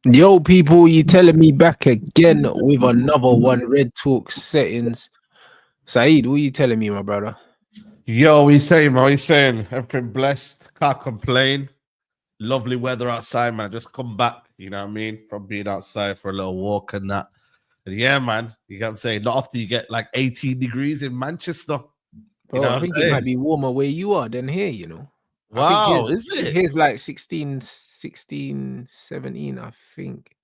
Yo, people, you telling me back again with another one. Red Talk settings. Saeed, what you telling me, my brother? Yo, what you saying, man? What you saying? Everything blessed. Can't complain. Lovely weather outside, man. Just come back, you know what I mean? From being outside for a little walk and that. And yeah, man. You know what I'm saying? Not often you get like 18 degrees in Manchester. You Bro, know I what I'm think it saying? might be warmer where you are than here, you know. I think Wow, is it? here's like 16, 17, I think.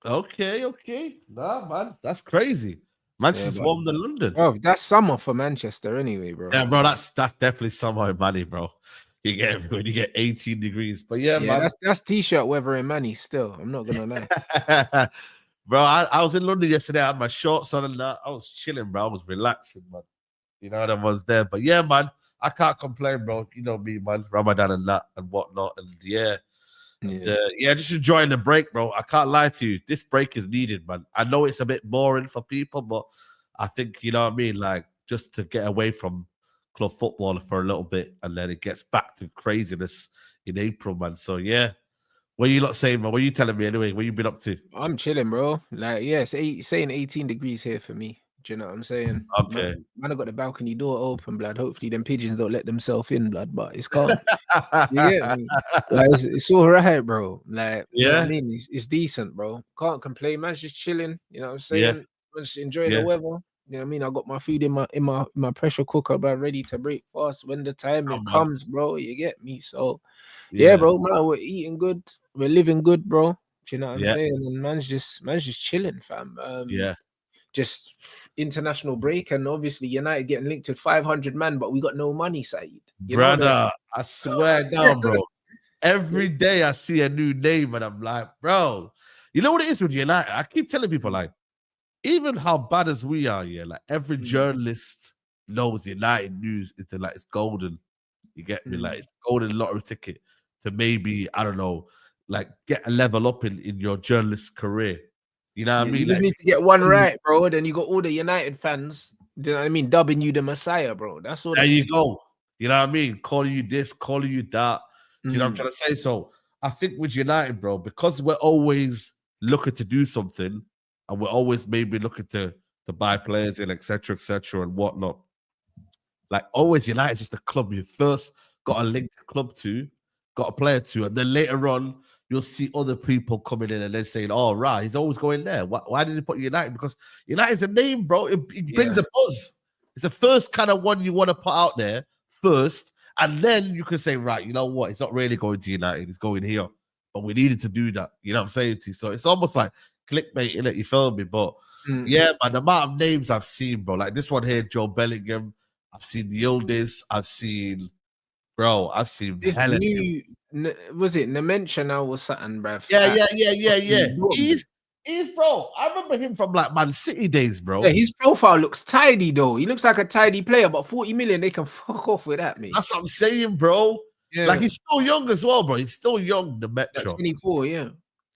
Okay. Nah, man. That's crazy. Yeah, Manchester's but warmer than London. bro, that's summer for Manchester anyway, bro. Yeah, bro, that's definitely somewhere money, bro. You get when you get 18 degrees. But yeah, Yeah, man. that's t-shirt weather in Manny still. I'm not gonna lie. Bro, I was in London yesterday. I had my shorts on and that. I was chilling, bro. I was relaxing, man. You know, that was there. But yeah, man, I can't complain, bro. You know me, man. Ramadan and that and whatnot. And yeah. And Yeah. yeah, just enjoying the break, bro. I can't lie to you. This break is needed, man. I know it's a bit boring for people, but I think, you know what I mean? Like, just to get away from club football for a little bit and then it gets back to craziness in April, man. So yeah. What are you lot saying, man? What are you telling me anyway? What you been up to? I'm chilling, bro. Like, yeah, saying 18 degrees here for me. Do you know what I'm saying? Okay. Man, I got the balcony door open, blood. Hopefully, them pigeons don't let themselves in, blood. But it's calm. You get me? Like, it's all right, bro. Like, you know what I Yeah, mean? It's decent, bro. Can't complain. Man's just chilling. You know what I'm yeah, saying? Man's just enjoying the yeah. weather. You know what I mean? I got my food in my pressure cooker, but ready to break fast when the time it Come on. comes, bro. You get me? So yeah, Yeah, bro, man, we're eating good, we're living good, bro. Do you know what I'm yeah, saying? And man's just chilling, fam. yeah. Just international break, and obviously United getting linked to 500 man, but we got no money, Saeed. You know that. Brother, I swear down, bro. Every day I see a new name and I'm like, bro, you know what it is with United? I keep telling people, like, even how bad as we are, yeah, like every Mm, journalist knows United news is like it's golden. You get me? Like mm. it's golden lottery ticket to maybe, I don't know, like get a level up in your journalist career. You know what Yeah, I you mean? just Like need to get one right, bro. Then you got all the United fans. Do you know what I mean? Dubbing you the Messiah, bro. That's all there they you need. go. You know what I mean? Calling you this, calling you that. Do you know what I'm Mm. trying to say? So I think with United, bro, because we're always looking to do something and we're always maybe looking to buy players in, etc., and whatnot. Like always, United is just a club you first got a link club to, got a player to, and then later on you'll see other people coming in and then saying, "Oh, right, he's always going there. Why did he put United? Because United's a name, bro. It brings Yeah. a buzz. It's the first kind of one you want to put out there first, and then you can say, right, you know what? It's not really going to United. It's going here, but we needed to do that. You know what I'm saying to you? So it's almost like clickbait in it. You feel me? But Mm. yeah, man, the amount of names I've seen, bro, like this one here, Joe Bellingham. I've seen Yildiz. I've seen This hella names. new was it Dementia now or something, bruv? Yeah. Dortmund. He's, bro. I remember him from like Man City days, Yeah, bro. his profile looks tidy though. He looks like a tidy player, but 40 million, they can fuck off with that, mate. That's what I'm saying, bro. Like Yeah, he's still young as well, bro. He's still young, the at Metro. 24, yeah.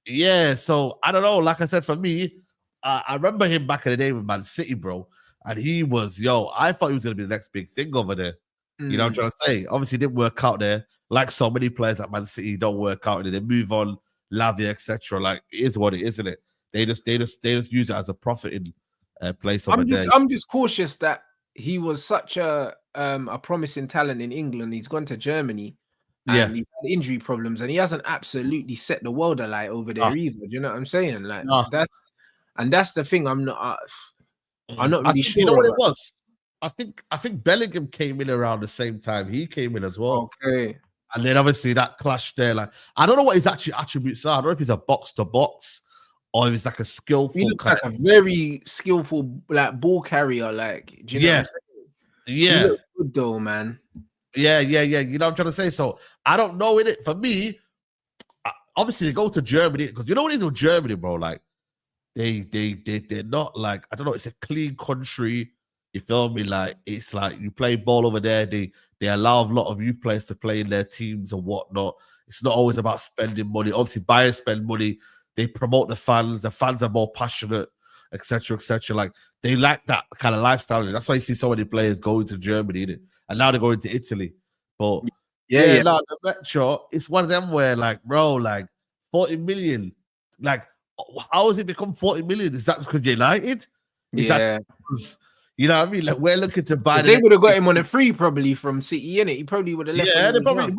Yeah, so I don't know. Like I said, for me, I remember him back in the day with Man City, bro. And he was, I thought he was gonna be the next big thing over there. You know what I'm Mm. trying to say? Obviously, it didn't work out there. Like so many players at Man City don't work out, and they move on, Lavia, etc. Like it is what it is, isn't it? They just use it as a profiting place over there. I'm just cautious that he was such a promising talent in England. He's gone to Germany Yeah, and he's had injury problems, and he hasn't absolutely set the world alight over no, there either. Do you know what I'm saying? Like no. that's the thing. I'm not I really think you know sure what it about. was. I think Bellingham came in around the same time he came in as well. Okay. And then obviously that clash there, like I don't know what his actual attributes are. I don't know if he's a box to box or if he's like a He skillful looks kind like of a very skillful like ball carrier. Like, do you know what I'm yeah, saying? He yeah, looks good though, man. yeah. You know what I'm trying to say? So I don't know in it. For me, obviously they go to Germany because you know what it is with Germany, bro. Like they're not like I don't know. It's a clean country. You feel me? Like it's like you play ball over there. They allow a lot of youth players to play in their teams and whatnot. It's not always about spending money. Obviously, buyers spend money. They promote the fans. The fans are more passionate, etc., etc. Like they like that kind of lifestyle. That's why you see so many players going to Germany, innit? And now they're going to Italy. But Yeah, yeah, yeah. no, the Metro, it's one of them where like, bro, like 40 million. like, how has it become 40 million? Is that because United? Is that because, you know what I mean? Like, we're looking to buy. They would have got him on a free probably from City, innit? He probably would have left. Yeah, they got him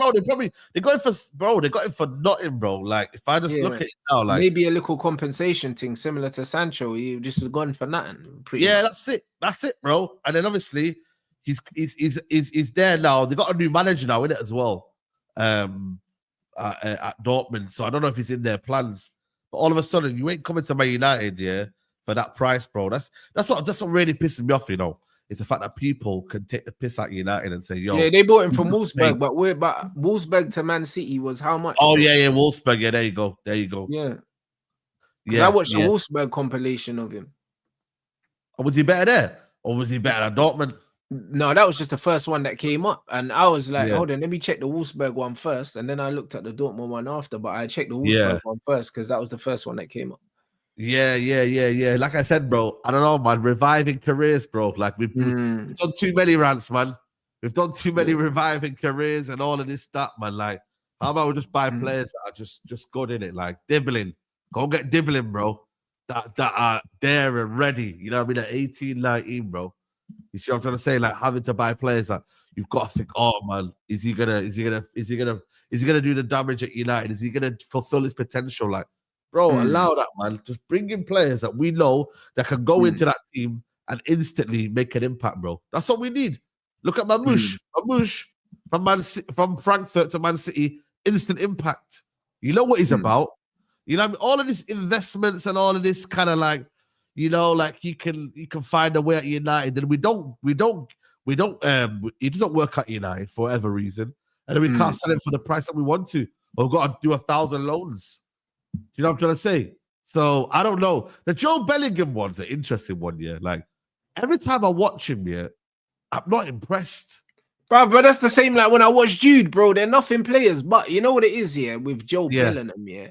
for nothing, bro. Like, if I just look at it now, like, maybe a little compensation thing similar to Sancho, he just gone for nothing. Much. That's it, bro. And then obviously he's there now. They got a new manager now in it as well, at Dortmund. So I don't know if he's in their plans. But all of a sudden, you ain't coming to Man United, yeah, for that price, bro. That's what really pisses me off, you know. It's the fact that people can take the piss out of United and say, yo. Yeah, they bought him from Wolfsburg, but Wolfsburg to Man City was how much? Oh, yeah, Wolfsburg. Yeah, there you go. Yeah. Yeah. I watched the Wolfsburg compilation of him. Was he better there? Or was he better at Dortmund? No, that was just the first one that came up. And I was like, hold on, let me check the Wolfsburg one first. And then I looked at the Dortmund one after, but I checked the Wolfsburg one first because that was the first one that came up. Yeah. Like I said, bro, I don't know, man. Reviving careers, bro. Like we've done too many rants, man. We've done too many reviving careers and all of this stuff, man. Like, how about we just buy players that are just good in it? Like Dibbling. Go get Dibbling, bro. That are there and ready. You know what I mean? At 18, 19, bro. You see what I'm trying to say? Like having to buy players that you've got to think, oh man, is he gonna do the damage at United? Is he gonna fulfill his potential? Like, bro, allow that, man. Just bring in players that we know that can go into that team and instantly make an impact, bro. That's what we need. Look at Mamouche. Mamouche from Frankfurt to Man City, instant impact. You know what he's about. You know, all of these investments and all of this kind of like, you know, like you can find a way at United, and we don't. It doesn't work at United for whatever reason, and then we can't sell him for the price that we want to. Or we've got to do 1,000 loans. Do you know what I'm trying to say? So I don't know. The Jobe Bellingham one's an interesting one, yeah. Like every time I watch him, yeah, I'm not impressed. Bro, but that's the same like when I watch Jude, bro. They're nothing players, but you know what it is, yeah, with Jobe Bellingham, yeah.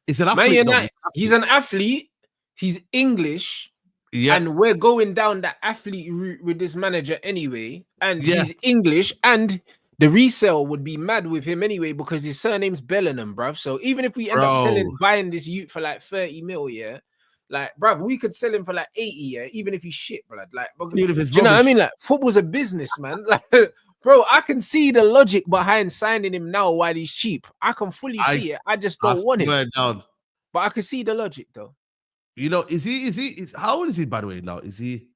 It's an athlete. He's an athlete. He's English, and we're going down that athlete route with this manager anyway. And he's English, and the resale would be mad with him anyway because his surname's Bellingham, bruv. So even if we end up buying this youth for like 30 mil, yeah, like, bruv, we could sell him for like 80, yeah, even if he's shit, blood. Like, do you know what I mean? Like, football's a business, man. Like, bro, I can see the logic behind signing him now while he's cheap. I can fully see it. I just don't want it. But I can see the logic, though. You know, how old is he, by the way, now? He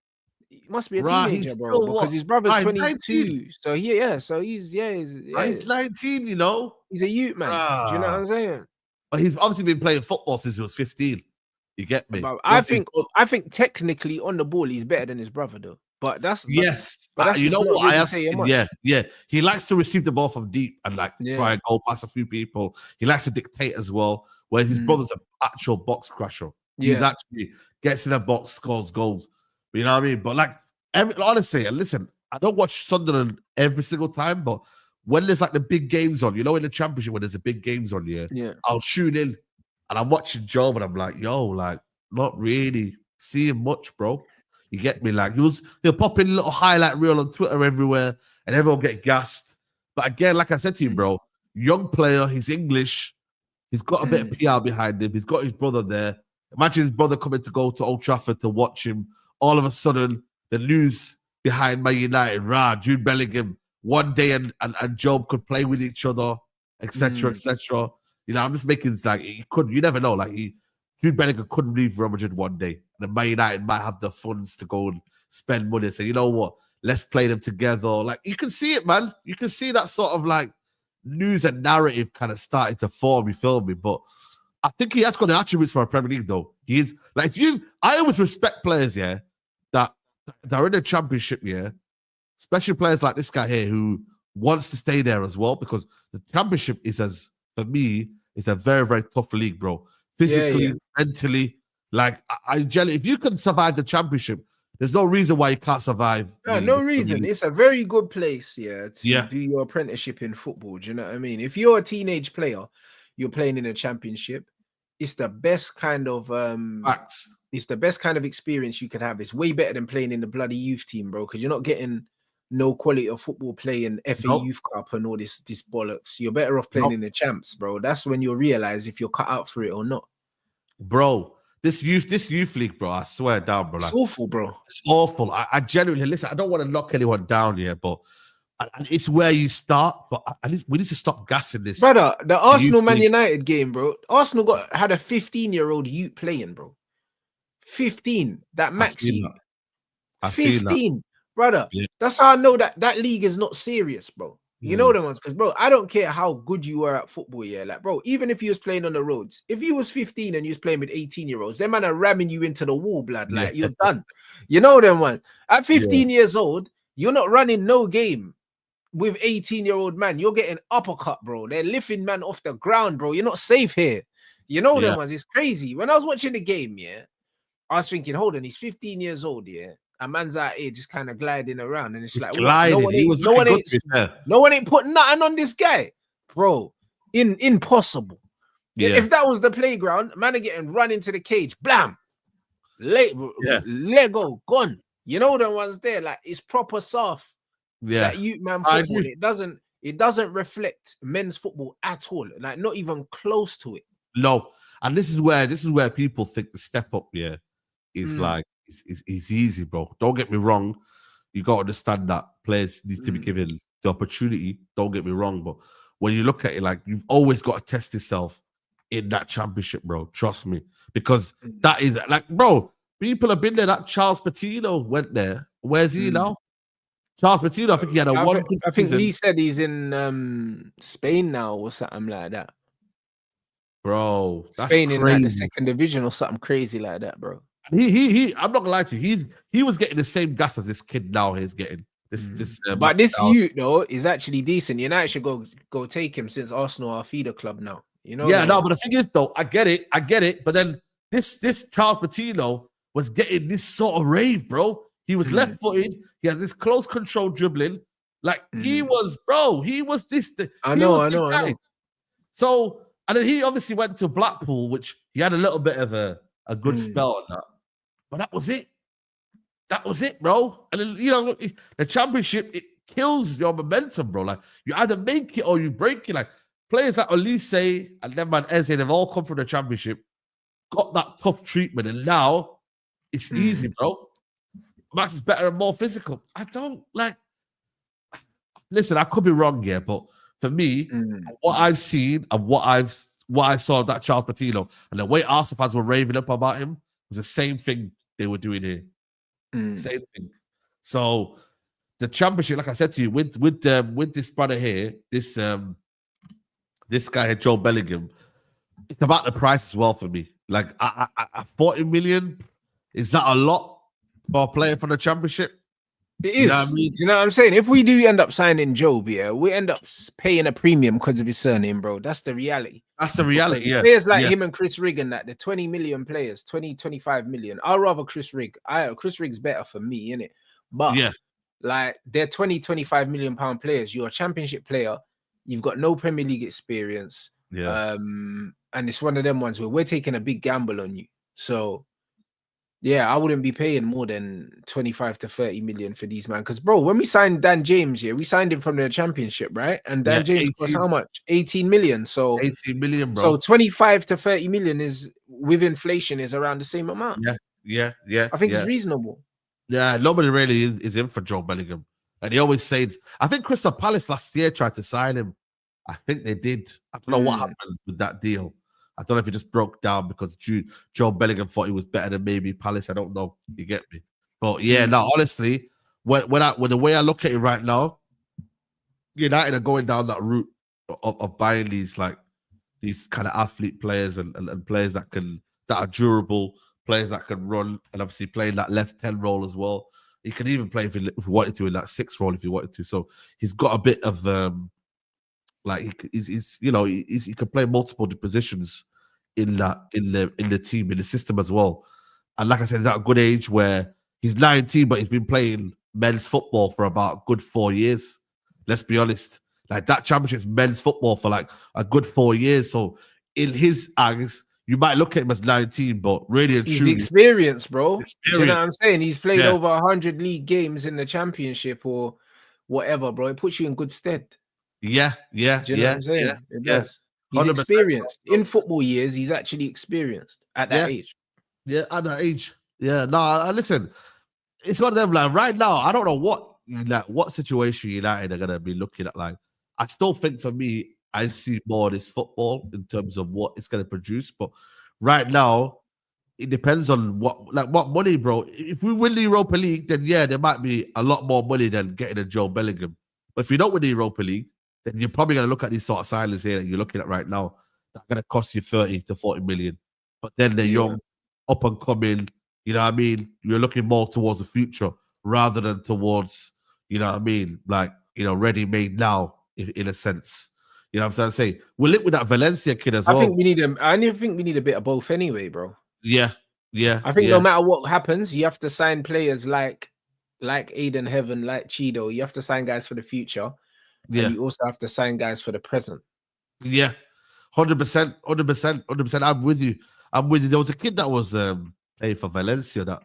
must be a teenager, bro, because his brother's 22. 19. So so he's 19, you know. He's a youth, man. Do you know what I'm saying? But he's obviously been playing football since he was 15. You get me? I think technically on the ball he's better than his brother, though. But that's you know what? I have seen, yeah. He likes to receive the ball from deep and like try and go past a few people. He likes to dictate as well. Whereas his brother's an actual box crusher. He's actually gets in the box, scores goals. You know what I mean? But like, honestly, and listen, I don't watch Sunderland every single time, but when there's like the big games on, you know, in the Championship when there's the big games on, I'll tune in and I'm watching Jobe and I'm like, yo, like, not really seeing much, bro. You get me? Like, he'll pop in a little highlight reel on Twitter everywhere and everyone get gassed. But again, like I said to you, bro, young player, he's English. He's got a bit of PR behind him. He's got his brother there. Imagine his brother coming to go to Old Trafford to watch him. All of a sudden, the news behind Man United, Jude Bellingham, one day and Jobe could play with each other, etc., etc. You know, I'm just making it's like, you never know. Like, Jude Bellingham couldn't leave Real Madrid one day. And then Man United might have the funds to go and spend money and say, you know what, let's play them together. Like, you can see it, man. You can see that sort of like news and narrative kind of starting to form, you feel me? But I think he has got the attributes for a Premier League, though. He is like, I always respect players, that are in the Championship, especially players like this guy here who wants to stay there as well, because the Championship for me, it's a very, very tough league, bro. Physically, mentally, like if you can survive the Championship, there's no reason why you can't survive. No reason. It's a very good place, to do your apprenticeship in football. Do you know what I mean? If you're a teenage player, you're playing in a Championship, it's the best kind of it's the best kind of experience you could have. It's way better than playing in the bloody youth team, bro, because you're not getting no quality of football playing FA Youth Cup and all this bollocks. You're better off playing in the champs, bro. That's when you'll realize if you're cut out for it or not. bro. This youth league, bro. I swear down, bro. It's Like, awful, bro. it's awful. I genuinely listen. I don't want to knock anyone down here, but it's where you start. But we need to stop gassing this, brother. The Arsenal Man league. United game, bro. Arsenal had a 15-year-old youth playing, bro. 15. That Maxi. I see 15, brother. Yeah. That's how I know that league is not serious, bro. You know them ones, because bro, I don't care how good you were at football, yeah. Like, bro, even if you was playing on the roads, if you was 15 and you was playing with 18-year-olds, them man are ramming you into the wall, blood. Like, you're done. You know them one. At 15 years old, you're not running no game with 18-year-old man. You're getting uppercut, bro. They're lifting man off the ground, bro. You're not safe here. You know them ones. It's crazy. When I was watching the game, yeah, I was thinking, hold on, he's 15 years old, yeah. A man's out here just kind of gliding around, and it's like, no one ain't putting nothing on this guy, bro. Impossible. Yeah. If that was the playground, man are getting run into the cage, blam, Lego gone. You know the ones there, like it's proper soft. Yeah, that youth man football. It doesn't reflect men's football at all, like not even close to it. No, and this is where people think the step up, yeah, is like. It's easy, bro. Don't get me wrong. You got to understand that players need to be given the opportunity. Don't get me wrong. But when you look at it, like, you've always got to test yourself in that championship, bro. Trust me. Because that is, like, bro, people have been there. That Charles Patino went there. Where's he now? Charles Patino, I think he had one good I think Lee said he's in Spain now or something like that. Bro, that's Spain crazy. In like the second division or something crazy like that, bro. He I'm not gonna lie to you. He was getting the same gas as this kid now. He's getting this. But this youth though is actually decent. United should go take him, since Arsenal are a feeder club now. You know. Yeah, no, but the thing is though, I get it. But then this Charles Patino was getting this sort of rave, bro. He was left-footed. He has this close control dribbling. Like he was this. I know. So, and then he obviously went to Blackpool, which he had a little bit of a good spell on that. But that was it. That was it, bro. And then, you know, the championship, it kills your momentum, bro. Like, you either make it or you break it. Like, players like Olise and then man Eze, they've all come from the championship, got that tough treatment, and now it's easy, bro. Max is better and more physical. I don't like. Listen, I could be wrong here, but for me, what I've seen and what I saw of that Charles Patino and the way Arsenal fans were raving up about him was the same thing they were doing here. Same thing. So the championship, like I said to you, with this brother here, this guy here, Jobe Bellingham, it's about the price as well for me. Like, I 40 million, is that a lot for a player from the championship? It is. You know what I mean? You know what I'm saying? If we do end up signing Jobe, yeah, we end up paying a premium because of his surname, bro. That's the reality. That's the reality, yeah. Players like him and Chris Rigg and that, the 20 million players, 25 million. I'd rather Chris Rigg. Chris Rigg's better for me, innit? But like, they're 25 million pound players. You're a championship player. You've got no Premier League experience. Yeah. And it's one of them ones where we're taking a big gamble on you. So yeah, I wouldn't be paying more than 25 to 30 million for these, man. Because, bro, when we signed Dan James, we signed him from the championship, right? And Dan James cost how much? 18 million. So 18 million, bro. So 25 to 30 million is, with inflation, is around the same amount. Yeah. I think it's reasonable. Yeah, nobody really is in for Jobe Bellingham. And he always says, I think Crystal Palace last year tried to sign him. I think they did. I don't know what happened with that deal. I don't know if it just broke down because Jobe Bellingham thought he was better than maybe Palace. I don't know. You get me? But yeah, no, honestly, when the way I look at it right now, United are going down that route of buying these kind of athlete players and players that are durable, players that can run, and obviously playing that left 10 role as well. He can even play if he wanted to in that 6 role if he wanted to. So he's got a bit of he can play multiple positions in the team, in the system as well. And like I said, he's at a good age where he's 19, but he's been playing men's football for about a good 4 years. Let's be honest. Like, that championship's men's football for like a good 4 years. So in his eyes, you might look at him as 19, but really and truly, he's experienced, bro. Do you know what I'm saying? He's played over 100 league games in the championship or whatever, bro. It puts you in good stead. Yeah. Do you know what I'm saying? It does. He's 100%. experienced. In football years, he's actually experienced at that age. Yeah, at that age. Yeah, no, listen, it's one of them. Like right now, I don't know what situation United are gonna be looking at. Like, I still think for me, I see more of this football in terms of what it's gonna produce. But right now, it depends on what money, bro. If we win the Europa League, then yeah, there might be a lot more money than getting a Jobe Bellingham. But if you don't win the Europa League, then you're probably gonna look at these sort of signings here that you're looking at right now. That's gonna cost you 30 to 40 million. But then they're young, up and coming. You know what I mean? You're looking more towards the future rather than towards, you know what I mean? Like, ready made now, in a sense. You know what I'm trying to say? We'll link with that Valencia kid as well. I think we need a bit of both anyway, bro. Yeah. I think no matter what happens, you have to sign players like Aiden Heaven, like Chido. You have to sign guys for the future. Yeah. And you also have to sign guys for the present. Yeah. 100%. I'm with you. There was a kid that was playing for Valencia that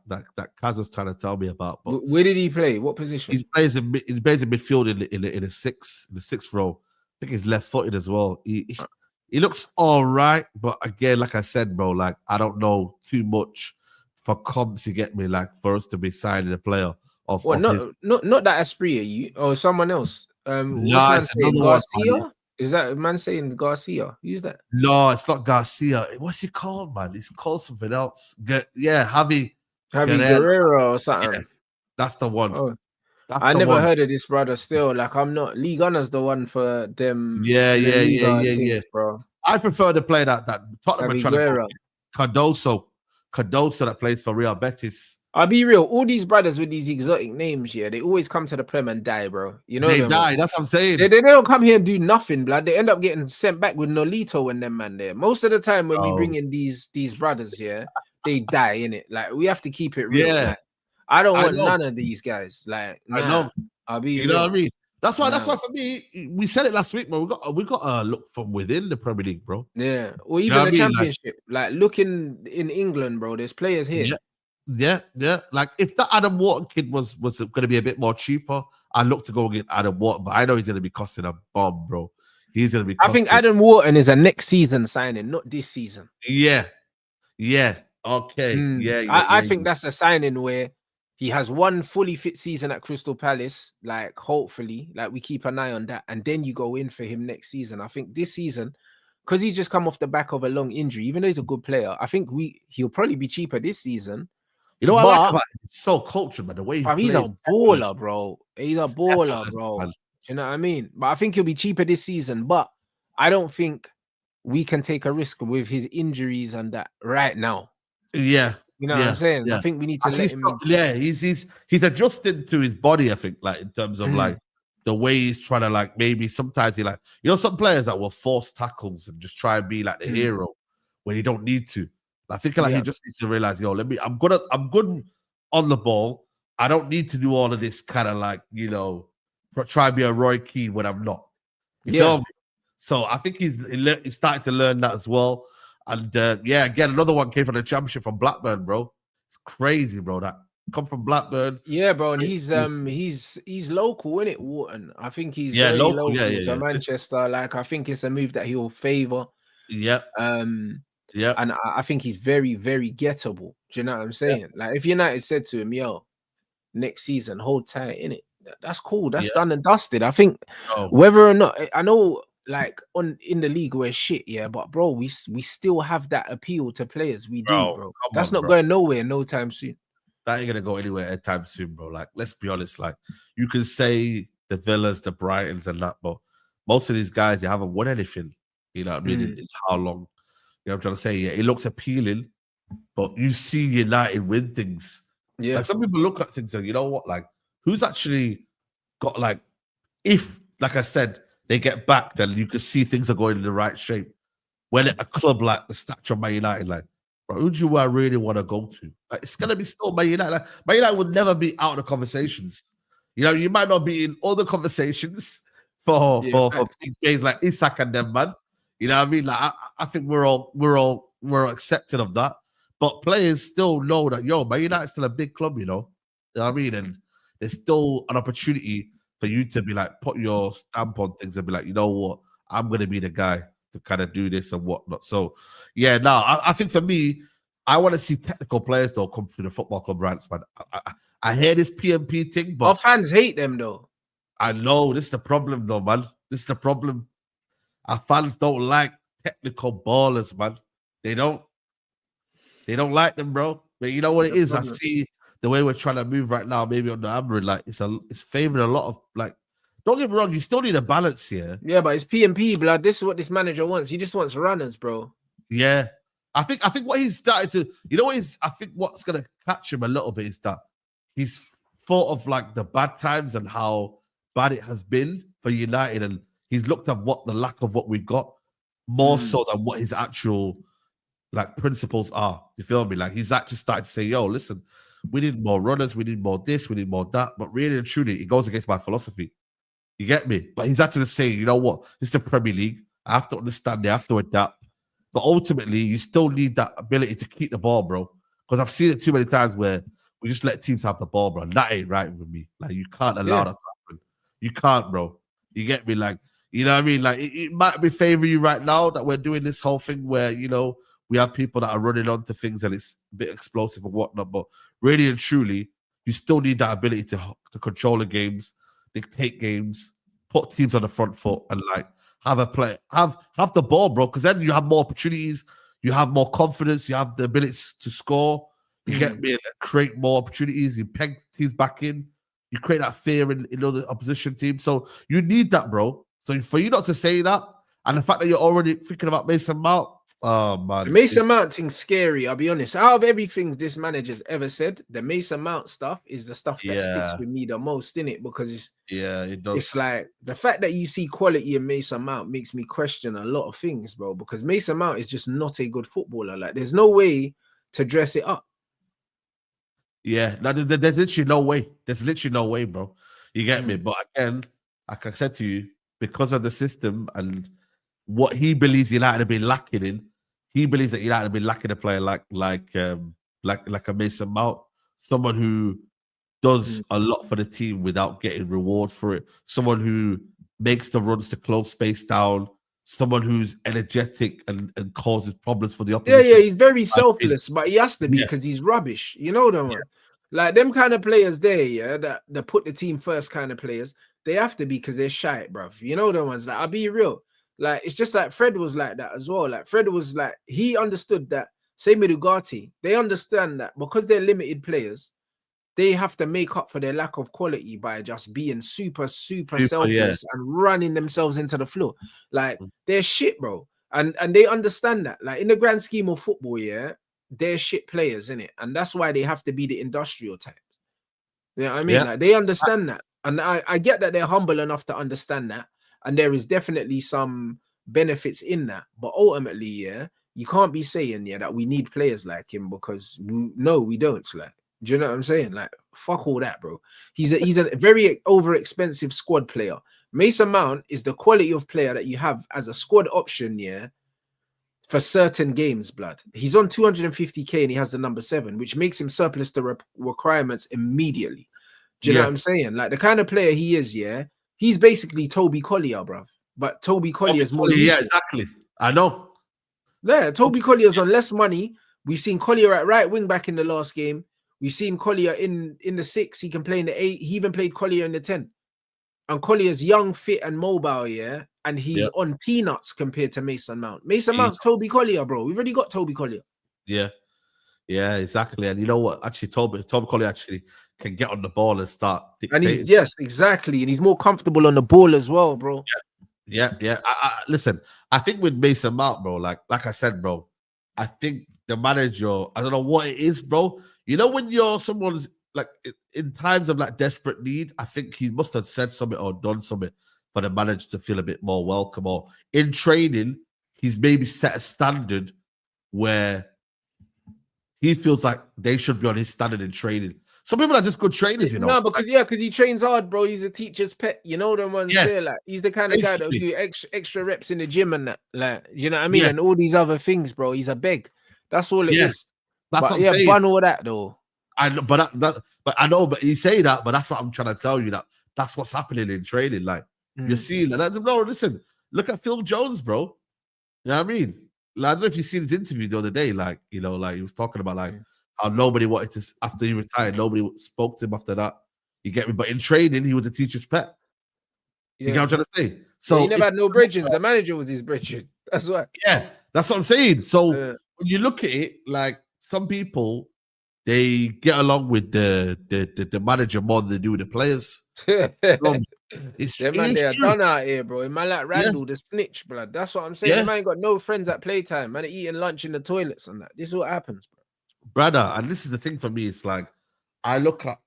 Kaz was trying to tell me about. But where did he play? What position? He plays in midfield in the sixth row. I think he's left-footed as well. He looks all right, but again, like I said, bro, like I don't know too much for comps. You get me? Like for us to be signing a player of not that Asprey, you or someone else. No, it's another Garcia? one. Is that a man saying Garcia? Who's that? No, it's not Garcia. What's he called, man? He's called something else. Javi Guerrero or something. Yeah, that's the one. Oh. I never heard of this brother. Still, like I'm not. Lee Gunner's the one for them. Yeah, bro. I prefer to play that Tottenham trying to go Cardoso that plays for Real Betis. I'll be real. All these brothers with these exotic names, yeah, they always come to the Prem and die, bro. You know they die. That's what I'm saying. They don't come here and do nothing, blood. They end up getting sent back with Nolito and them man there. Most of the time when we bring in these brothers, yeah, they die in it. Like we have to keep it real. Yeah. Like, I don't want none of these guys. Like, I know. I'll be you real. know what I mean? That's why for me, we said it last week, but we got to look from within the Premier League, bro. Yeah. Or even the Championship. Like looking in England, bro, there's players here. Yeah. Like if that Adam Wharton kid was going to be a bit more cheaper, I'd look to go get Adam Wharton, but I know he's going to be costing a bomb, bro. He's going to be I think Adam Wharton is a next season signing, not this season. Yeah. Okay. I think that's a signing where he has one fully fit season at Crystal Palace, like hopefully, like we keep an eye on that, and then you go in for him next season. I think this season, because he's just come off the back of a long injury, even though he's a good player, I think he'll probably be cheaper this season. You know what I like about him? He's so cultured, man. The way he's a baller, bro. He's a baller, bro. Man. You know what I mean? But I think he'll be cheaper this season. But I don't think we can take a risk with his injuries and that right now. Yeah. You know what I'm saying? Yeah. I think we need to let him. He's adjusted to his body, I think, like in terms of like the way he's trying to like maybe sometimes he like, some players that will force tackles and just try and be like the hero when you don't need to. I think like he just needs to realize, I'm good on the ball. I don't need to do all of this kind of like, try and be a Roy Keane when I'm not. You feel me? So I think he's starting to learn that as well. And again, another one came from the Championship from Blackburn, bro. It's crazy, bro. That come from Blackburn. Yeah, bro, and he's local, isn't it, Wharton? I think he's very local to Manchester. Like I think it's a move that he'll favor. Yeah. And I think he's very, very gettable. Do you know what I'm saying? Yeah. Like if United said to him, "Yo, next season, hold tight," innit? That's cool. That's done and dusted. I think whether or not I know. Like in the league we're shit, but bro, we still have that appeal to players. We do, bro. That's not going nowhere no time soon. That ain't gonna go anywhere anytime soon, bro. Like, let's be honest. Like, you can say the Villas, the Brightons, and that, but most of these guys they haven't won anything. You know what I mean? It's how long? You know what I'm trying to say? Yeah, it looks appealing, but you see United win things. Yeah. Like some people look at things and you know what? Like, who's actually got like, if like I said. They get back, then you can see things are going in the right shape. When a club like the stature of Man United, like, bro, who do you really want to go to? Like, it's gonna be still Man United. Like, Man United will never be out of the conversations. You might not be in all the conversations for big days like Isak and them, man. You know what I mean? Like, I think we're all accepting of that. But players still know that Man United's still a big club. You know what I mean? And there's still an opportunity for you to be like, put your stamp on things and be like, you know what, I'm going to be the guy. kind of do this and whatnot. So, yeah, no, I think for me, I want to see technical players though come through the football club Rants, man. I hear this PMP thing, but our fans hate them though. I know this is the problem though, man. This is the problem. Our fans don't like technical ballers, man. They don't like them, bro. But you know what it is? I see the way we're trying to move right now, maybe on the Amrin, like it's favoring a lot of like. Don't get me wrong, you still need a balance here. Yeah, but it's PMP, blood. This is what this manager wants. He just wants runners, bro. Yeah. I think what he's started to, you know what is, I think what's gonna catch him a little bit is that he's thought of like the bad times and how bad it has been for United, and he's looked at what the lack of what we got more so than what his actual like principles are. You feel me? Like he's actually started to say, yo, listen, we need more runners, we need more this, we need more that. But really and truly, it goes against my philosophy. You get me? But he's actually saying, you know what? It's the Premier League. I have to understand, I have to adapt. But ultimately, you still need that ability to keep the ball, bro. Because I've seen it too many times where we just let teams have the ball, bro. And that ain't right with me. Like, you can't allow that to happen. You can't, bro. You get me? Like, you know what I mean? Like, it might be favoring you right now that we're doing this whole thing where, you know, we have people that are running onto things and it's a bit explosive and whatnot. But really and truly, you still need that ability to control the games, dictate games, put teams on the front foot, and like have a play, have the ball, bro. Because then you have more opportunities, you have more confidence, you have the ability to score. You get me, and create more opportunities. You peg teams back in. You create that fear in other opposition teams. So you need that, bro. So for you not to say that, and the fact that you're already thinking about Mason Mount, oh man, the Mason Mount thing's scary. I'll be honest. Out of everything this manager's ever said, the Mason Mount stuff is the stuff that sticks with me the most, innit? Because it does. It's like the fact that you see quality in Mason Mount makes me question a lot of things, bro. Because Mason Mount is just not a good footballer. Like, there's no way to dress it up. Yeah, there's literally no way. There's literally no way, bro. You get me? But again, like I said to you, because of the system and what he believes United have been lacking in, he believes that United have been lacking a player like a Mason Mount, someone who does a lot for the team without getting rewards for it, someone who makes the runs to close space down, someone who's energetic and causes problems for the opposition. Yeah, he's very selfless, but he has to be because he's rubbish. You know them, like them kind of players there, that put the team first kind of players. They have to be because they're shite, bruv. You know the ones. Like, I'll be real. Like, it's just like Fred was like that as well. Like, Fred was like, he understood that. Same with Ugarte. They understand that because they're limited players, they have to make up for their lack of quality by just being super selfless and running themselves into the floor. Like, they're shit, bro. And they understand that. Like, in the grand scheme of football, they're shit players, innit? And that's why they have to be the industrial types. You know what I mean? Like, they understand that. And I get that they're humble enough to understand that. And there is definitely some benefits in that. But ultimately, you can't be saying, that we need players like him because we don't. Like, do you know what I'm saying? Like, fuck all that, bro. He's a very over-expensive squad player. Mason Mount is the quality of player that you have as a squad option, for certain games, blood. He's on 250k and he has the number 7, which makes him surplus to requirements immediately. Do you know what I'm saying? Like, the kind of player he is, he's basically Toby Collier, bruv. But Toby Collier's more useful. Yeah, exactly. I know. Yeah, Toby Collier's on less money. We've seen Collier at right wing back in the last game. We've seen Collier in the 6. He can play in the 8. He even played Collier in the 10. And Collier's young, fit, and mobile, and he's on peanuts compared to Mason Mount. Mason Mount's Toby Collier, bro. We've already got Toby Collier. Yeah, exactly. And you know what? Actually, Toby Collier actually can get on the ball and start dictating. And yes, exactly. And he's more comfortable on the ball as well, bro. Yeah. Listen, I think with Mason Mount, bro, like I said, bro, I think the manager, I don't know what it is, bro. You know, when you're someone's like in times of like desperate need, I think he must have said something or done something for the manager to feel a bit more welcome. Or in training, he's maybe set a standard where he feels like they should be on his standard in training. Some people are just good trainers, you know. No, because he trains hard, bro. He's a teacher's pet. You know the ones there. Like, he's the kind of guy that'll do extra reps in the gym and that. Like, you know what I mean? And all these other things, bro. He's a beg. That's all it is. That's what I'm saying. Bun all that though. I know, but I know, but you say that, but that's what I'm trying to tell you, that's what's happening in training. Like, you're seeing that. No, listen, look at Phil Jones, bro. You know what I mean? Like, I don't know if you seen his interview the other day, like, you know, like he was talking about like how nobody wanted to, after he retired, nobody spoke to him after that. You get me? But in training, he was a teacher's pet. You get what I'm trying to say? So he never had no bridges. The manager was his bridge. That's why. Yeah, that's what I'm saying. So when you look at it, like some people, they get along with the manager more than they do with the players. It's man, they are done out here, bro. Man like Randall, the snitch, blood. That's what I'm saying. The man ain't got no friends at playtime. Man, eating lunch in the toilets and that. This is what happens, bro. Brother, and this is the thing for me. It's like I look at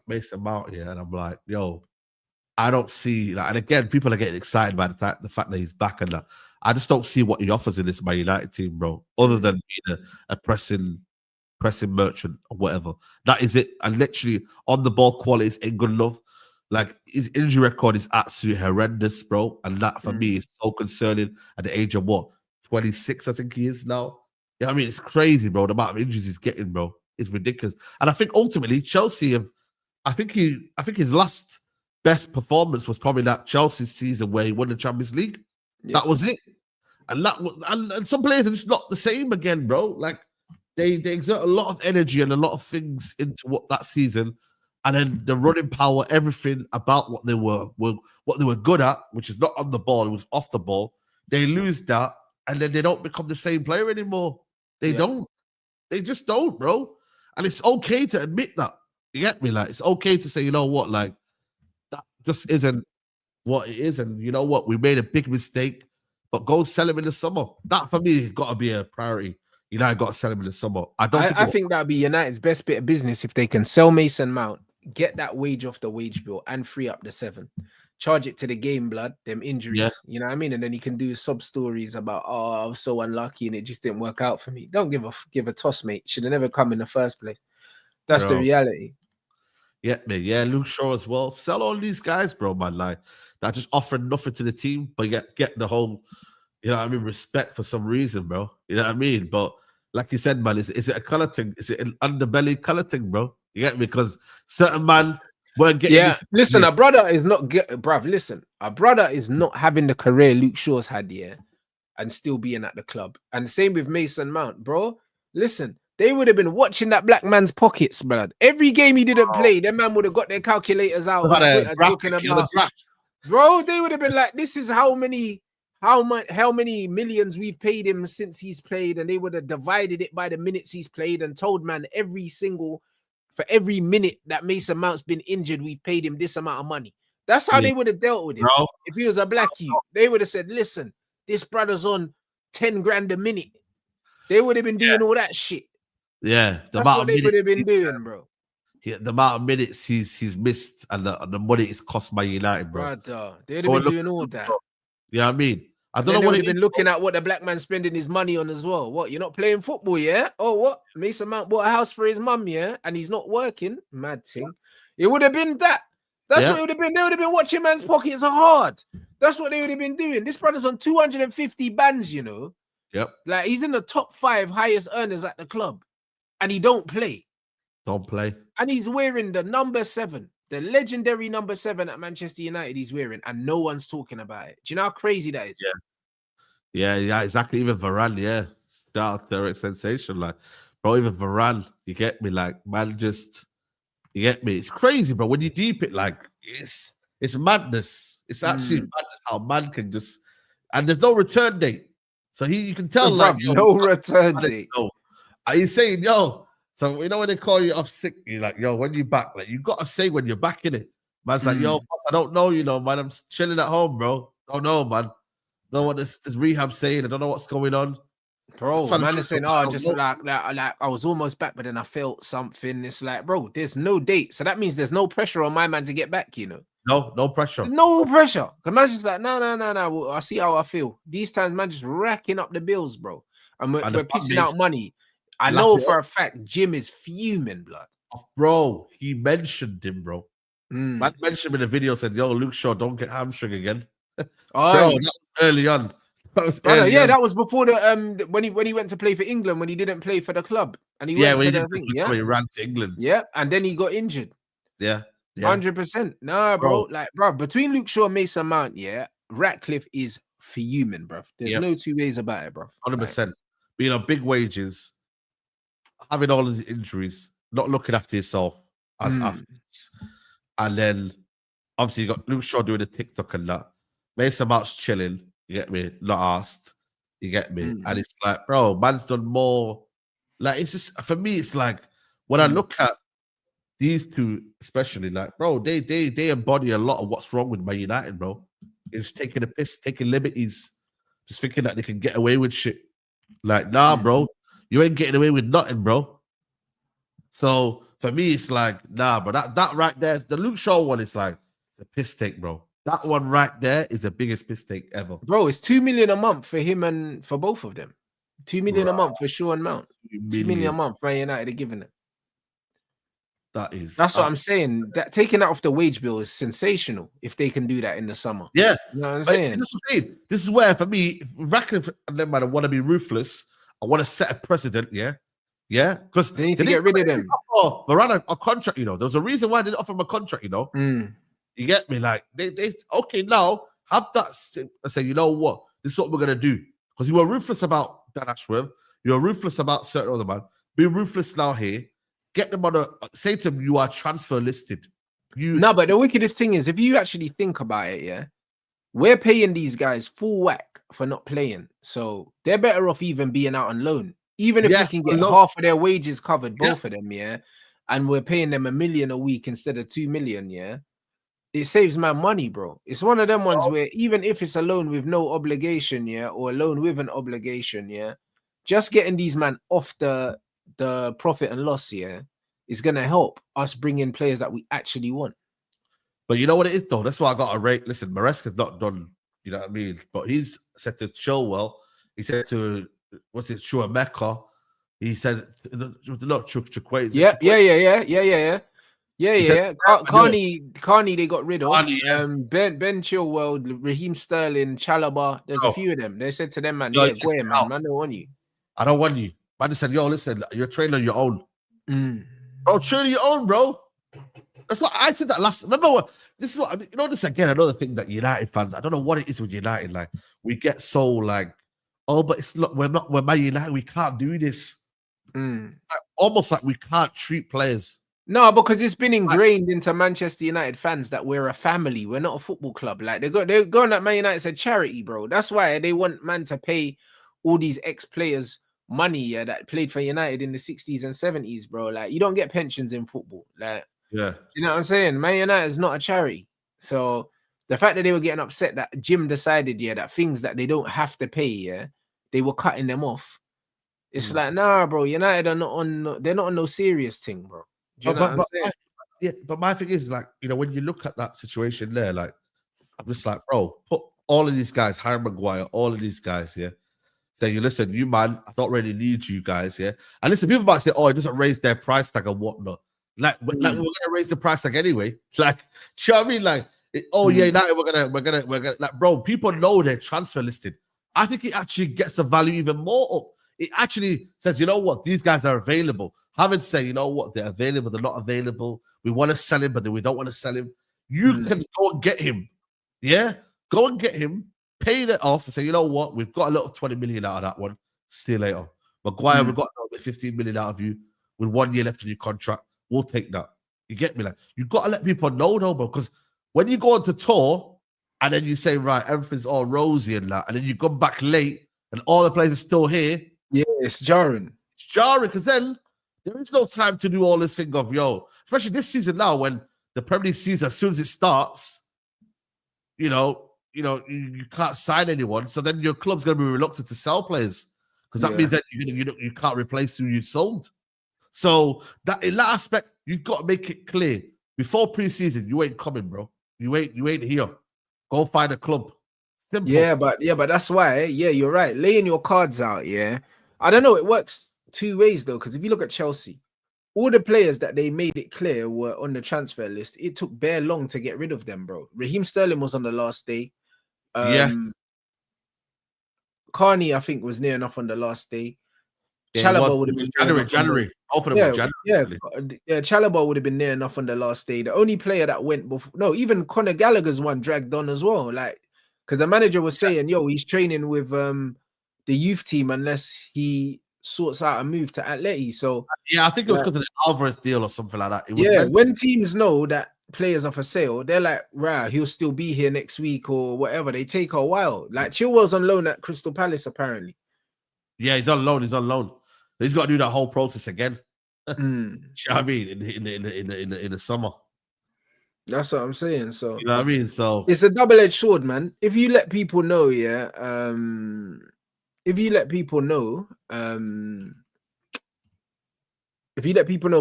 Mason Mount here, and I'm like, yo, I don't see like. And again, people are getting excited by the fact that he's back and that. I just don't see what he offers in this Man United team, bro. Other than being a pressing merchant or whatever. That is it. And literally on the ball quality ain't good enough. Like his injury record is absolutely horrendous, bro. And that for me is so concerning at the age of what? 26, I think he is now. Yeah, I mean, it's crazy, bro. The amount of injuries he's getting, bro. It's ridiculous. And I think ultimately Chelsea have, I think his last best performance was probably that Chelsea season where he won the Champions League. Yeah. That was it. And that was, and some players are just not the same again, bro. Like they exert a lot of energy and a lot of things into what that season, and then the running power, everything about what they were good at, which is not on the ball, it was off the ball. They lose that, and then they don't become the same player anymore. They don't. They just don't, bro. And it's okay to admit that. You get me? Like it's okay to say, you know what, like that just isn't what it is, and you know what, we made a big mistake. But go sell him in the summer. That for me got to be a priority. United got to sell him in the summer. I think that'd be United's best bit of business if they can sell Mason Mount, get that wage off the wage bill, and free up the 7. Charge it to the game, blood, them injuries. You know what I mean? And then he can do sub stories about, oh, I was so unlucky and it just didn't work out for me. Don't give a toss, mate. Should have never come in the first place. That's the reality. Yeah, man. Yeah, Luke Shaw as well. Sell all these guys, bro, man. Like that just offering nothing to the team, but get the whole, you know what I mean, respect for some reason, bro. You know what I mean? But like you said, man, is it a color thing? Is it an underbelly color thing, bro? You get me? Because certain man weren't getting this. Listen, our brother is not bruv, listen, our brother is not having the career Luke Shaw's had, and still being at the club. And the same with Mason Mount, bro. Listen, they would have been watching that black man's pockets, blood. Every game he didn't play, them man would have got their calculators out on Twitter talking about, bro, they would have been like, this is how many millions we've paid him since he's played, and they would have divided it by the minutes he's played and told man for every minute that Mason Mount's been injured, we've paid him this amount of money. That's how they would have dealt with it. Bro. If he was a black youth, they would have said, listen, this brother's on 10 grand a minute. They would have been doing all that shit. Yeah, that's what they would have been doing, bro. Yeah, the amount of minutes he's missed and the money it's cost by United, bro. They would have been doing all that. Yeah, I mean, I don't know what they've been looking at what the black man's spending his money on as well. What, you're not playing football, yeah? Oh, what? Mason Mount bought a house for his mum, yeah? And he's not working. Mad thing. It would have been that. That's what it would have been. They would have been watching man's pockets hard. That's what they would have been doing. This brother's on 250 bands, you know. Yep. Like he's in the top 5 highest earners at the club. And he don't play. And he's wearing the number 7. The legendary number 7 at Manchester United he's wearing, and no one's talking about it. Do you know how crazy that is? Yeah, exactly. Even Varane, direct sensation. Like, bro, even Varane, you get me? Like, man, just, you get me? It's crazy, bro. When you deep it, like, it's madness. It's absolute madness how man can just, and there's no return date. So you can tell, like, no return date. Are you saying, yo? So you know when they call you off sick, you're like, yo, when you back, like you gotta say when you're back in it. Man's like, yo, boss, I don't know, you know, man. I'm chilling at home, bro. Don't know, man. Don't know what this rehab saying. I don't know what's going on, bro. Man is saying, oh, just like I was almost back, but then I felt something. It's like, bro, there's no date, so that means there's no pressure on my man to get back. You know, no pressure, no pressure. Cause man's just like, no. I see how I feel. These times, man, just racking up the bills, bro, and we're pissing out money. I know for a fact Jim is fuming, blood. Bro, he mentioned him, bro. Man mentioned him in a video, said, yo, Luke Shaw, don't get hamstring again. Bro, that was early on. That was before the when he went to play for England, when he didn't play for the club. And he went to he ran to England. Yeah, and then he got injured. Yeah. 100%. Nah, bro. Like, bro, between Luke Shaw and Mason Mount, Ratcliffe is fuming, bro. There's no two ways about it, bro. 100%. Being on big wages, having all these injuries, not looking after yourself as athletes. And then obviously you got Luke Shaw doing the TikTok and that. Mason Mount's chilling, you get me? Not asked, you get me? And it's like, bro, man's done more. Like, it's just, for me, it's like, when I look at these two, especially, like, bro, they embody a lot of what's wrong with Man United, bro. It's taking a piss, taking liberties, just thinking that they can get away with shit. Like, nah, bro, you ain't getting away with nothing, bro. So for me, it's like, nah, but that right there, the Luke Shaw one is like, it's a piss take, bro. That one right there is the biggest piss take ever. Bro, it's 2 million a month for him and for both of them. 2 million a month for Shaw and Mount. 2 million a month, Man United are giving it. That's what I'm saying. That taking that off the wage bill is sensational if they can do that in the summer. Yeah. You know what I'm saying? This is where, for me, Ratcliffe and them, man, I want to be ruthless. I want to set a precedent, yeah? Yeah? Because they need to get rid of them. Varane a contract, you know. There's a reason why they didn't offer him a contract, you know. You get me? Like, they okay, now, have that, say, you know what? This is what we're going to do. Because you were ruthless about Dan Ashworth. You're ruthless about certain other man. Be ruthless now here. Get them on say to them, you are transfer listed. No, but the wickedest thing is, if you actually think about it, yeah, we're paying these guys full whack for not playing. So they're better off even being out on loan. Even if we can get half of their wages covered, both of them, yeah, and we're paying them $1 million a week instead of 2 million, yeah, it saves my money, bro. It's one of them ones where even if it's a loan with no obligation, yeah, or a loan with an obligation, yeah, just getting these man off the profit and loss, yeah, is gonna help us bring in players that we actually want. But you know what it is, though? That's why I got to rate. Listen, Maresca's not done, you know what I mean? But he's said to Chilwell, he said to, what's it, Chuameka, he said, not Chukwueze. Yeah. Carney, they got rid of. Ben Chilwell, Raheem Sterling, Chalobah. There's a few of them. They said to them, man, go ahead, man. Man, don't want you. I don't want you. Man just said, yo, listen, you're training on your own. Bro, train on your own, bro. That's what I said that last. Remember what? This is what, you know, this again, another thing that United fans, I don't know what it is with United. Like, we get so like, oh, but it's look, we're Man United, we can't do this. Like, almost like we can't treat players. No, because it's been ingrained into Manchester United fans that we're a family. We're not a football club. Like they're going at Man United's a charity, bro. That's why they want man to pay all these ex-players money, that played for United in the 60s and 70s, bro. Like, you don't get pensions in football. Like, yeah, you know what I'm saying? Man United is not a charity. So the fact that they were getting upset that Jim decided, that things that they don't have to pay, they were cutting them off. It's like, nah, bro. United are not on. They're not on no serious thing, bro. But my thing is, like, you know, when you look at that situation there, like, I'm just like, bro, put all of these guys, Harry Maguire, all of these guys, saying, listen, you man, I don't really need you guys, And listen, people might say, oh, it doesn't raise their price tag and whatnot. Like we're gonna raise the price tag anyway. Like, do you know what I mean? Like, United, we're gonna, like, bro, people know they're transfer listed. I think it actually gets the value even more up. It actually says, you know what, these guys are available. Having said, you know what, they're available, they're not available. We want to sell him, but then we don't want to sell him. You can go and get him. Yeah? Go and get him, pay that off, and say, you know what, we've got a little 20 million out of that one. See you later. Maguire, we've got 15 million out of you with 1 year left in your contract. We'll take that. You get me? Like, you got to let people know, though, bro, because when you go on to tour and then you say, right, everything's all rosy and that, and then you come back late and all the players are still here. Yeah, it's jarring. It's jarring because then there is no time to do all this thing of, especially this season now when the Premier League season, as soon as it starts, you can't sign anyone. So then your club's going to be reluctant to sell players because that means that you can't replace who you sold. So that in that aspect, you've got to make it clear before preseason, you ain't coming, bro. You ain't here. Go find a club. Simple. Yeah, but that's why. Yeah, you're right. Laying your cards out. I don't know. It works two ways though, because if you look at Chelsea, all the players that they made it clear were on the transfer list. It took bare long to get rid of them, bro. Raheem Sterling was on the last day. Carney, I think, was near enough on the last day. Chalobah would have been January. Both of them January. Chalobah would have been near enough on the last day. The only player that went before, even Conor Gallagher's one dragged on as well. Like, Because the manager was saying, yo, he's training with the youth team unless he sorts out a move to Atleti. So yeah, I think it was because of the Alvarez deal or something like that. It was when teams know that players are for sale, they're like, right, he'll still be here next week or whatever. They take a while. Like Chilwell's on loan at Crystal Palace, apparently. Yeah, he's on loan. He's on loan. He's got to do that whole process again. Do you know what I mean? In the summer. That's what I'm saying. So you know what I mean? So it's a double-edged sword, man. If you let people know, if you let people know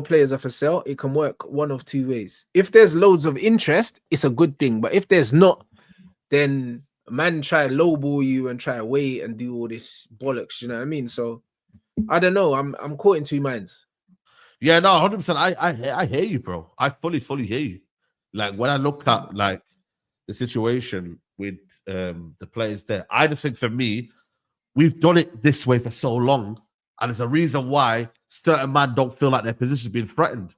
players are for sale, it can work one of two ways. If there's loads of interest, it's a good thing. But if there's not, then man try to lowball you and try to wait and do all this bollocks. You know what I mean? So I don't know. I'm caught in two minds. Yeah, no, 100%. I hear you, bro. I fully hear you. Like when I look at like the situation with the players there, I just think for me, we've done it this way for so long, and there's a reason why certain men don't feel like their position is being threatened.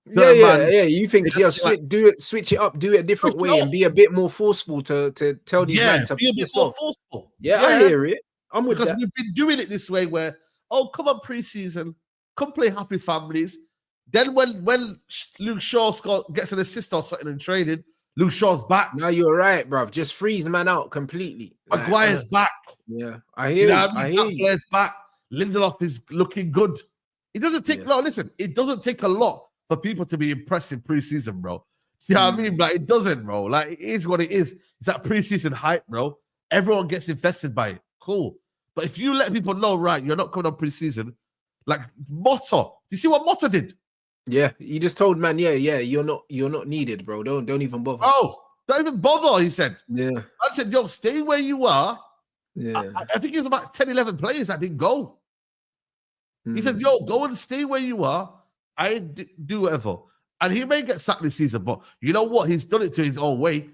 Yeah. You think switch it up, do it a different way, and be a bit more forceful to tell these men to be a bit more forceful. Yeah, I hear it. I'm with that. We've been doing it this way where, oh, come on, preseason, come play Happy Families. Then when Luke Shaw gets an assist or something in training, Luke Shaw's back. No, you're right, bruv. Just freeze man out completely. Maguire's back. Yeah, I hear you. I hear you. Player's back. Lindelof is looking good. It doesn't take listen, it doesn't take a lot for people to be impressed in preseason, bro. You know what I mean? Like, it doesn't, bro. Like, it is what it is. It's that preseason hype, bro. Everyone gets invested by it. Cool. But if you let people know, right, you're not coming on preseason, like Motta. You see what Motta did? Yeah, he just told man, you're not needed, bro. Don't even bother. Oh, don't even bother, he said. Yeah. I said, yo, stay where you are. Yeah. I think it was about 10, 11 players that didn't go. He said, yo, go and stay where you are. I do whatever. And he may get sacked this season, but you know what? He's done it to his own way.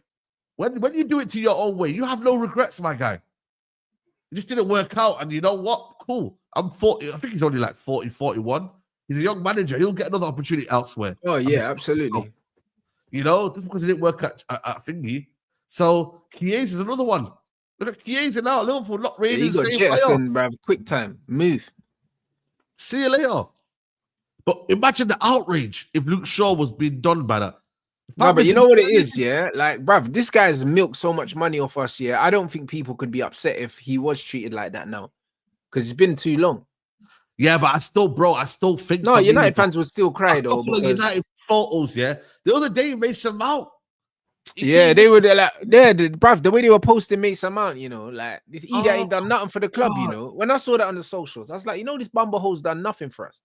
When you do it to your own way, you have no regrets, my guy. It just didn't work out. And you know what? Cool. I'm 40. I think he's only like 40, 41. He's a young manager. He'll get another opportunity elsewhere. Oh, yeah, absolutely. You know, just because it didn't work at Thingy. So, Chiesa is another one. Look at Chiesa now. Liverpool not really the same player. Bruv. Quick time. Move. See you later. But imagine the outrage if Luke Shaw was being done by that. No, but you know what it is, yeah? Like, bruv, this guy's milked so much money off us, yeah? I don't think people could be upset if he was treated like that now. Because it's been too long. Yeah, but I still think... No, United fans would still cry, though. Because... United photos, yeah? The other day, Mason Mount. They were like, bruv, the way they were posting Mason Mount, you know, like, this idiot ain't done nothing for the club, you know? When I saw that on the socials, I was like, you know, this bumblehole's done nothing for us.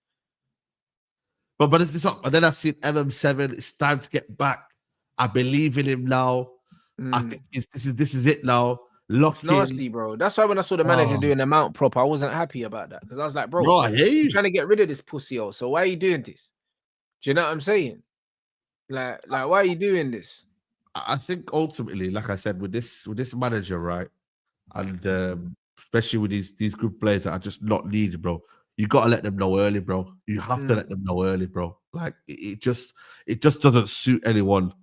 But it's this up. And then I see MM7. It's time to get back. I believe in him now. I think this is it now. It's nasty, bro. That's why when I saw the manager doing the Mount prop, I wasn't happy about that. Because I was like, bro, I hear you. I'm trying to get rid of this pussy, so why are you doing this? Do you know what I'm saying? Like, why are you doing this? I think ultimately, like I said, with this manager, right? And especially with these group players that are just not needed, bro. You gotta let them know early, bro. You have to let them know early, bro. Like it just doesn't suit anyone.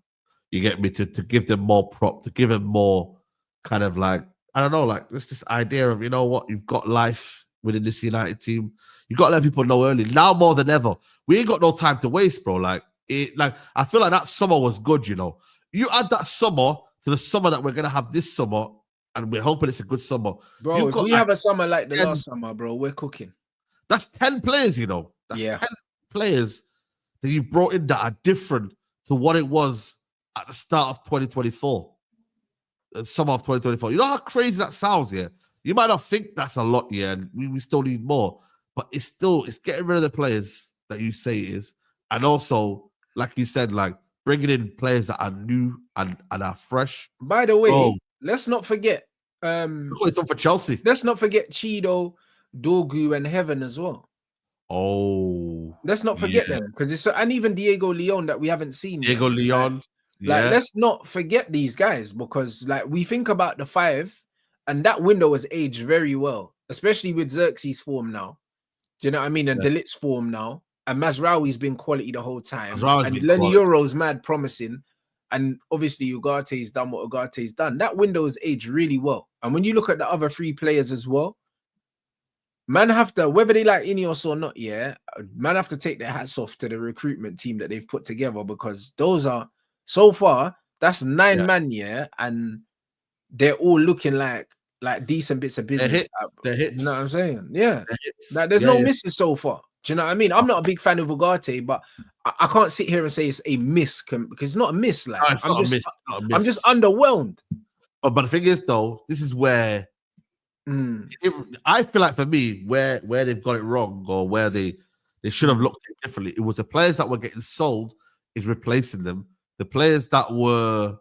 You get me to give them more prop, to give them more kind of like, I don't know, like there's this idea of, you know what, you've got life within this United team. You gotta let people know early. Now more than ever, we ain't got no time to waste, bro. Like I feel like that summer was good, you know. You add that summer to the summer that we're gonna have this summer, and we're hoping it's a good summer. Bro, if we have a summer like the last summer, bro, we're cooking. That's 10 players, you know. That's 10 players that you've brought in that are different to what it was at the start of 2024. Summer of 2024. You know how crazy that sounds, yeah? You might not think that's a lot, yeah, and we still need more. But it's getting rid of the players that you say it is. And also, like you said, like bringing in players that are new and are fresh. By the way, let's not forget. Look what it's done for Chelsea. Let's not forget Chido, Dorgu, and Heaven as well. Oh, let's not forget them, because it's and even Diego Leon that we haven't seen. Diego Leon, like let's not forget these guys, because like we think about the five, and that window has aged very well, especially with Xerxes' form now. Do you know what I mean? And Delit's form now, and Mazraoui's been quality the whole time, and Lenny Euro's mad promising. and obviously Ugarte's done what Ugarte's done. That window has aged really well. And when you look at the other 3 players as well, man have to, whether they like INEOS or not, man have to take their hats off to the recruitment team that they've put together, because those are, so far, that's 9 man, and they're all looking like decent bits of business. They're hits. You know what I'm saying? Yeah. Like, there's no misses so far. Do you know what I mean? I'm not a big fan of Ugarte, but I can't sit here and say it's a miss, because it's not a miss. Like, no, I'm just underwhelmed. But the thing is, though, this is where I feel like, for me, where they've got it wrong, or where they should have looked at it differently, it was the players that were getting sold is replacing them. The players that were,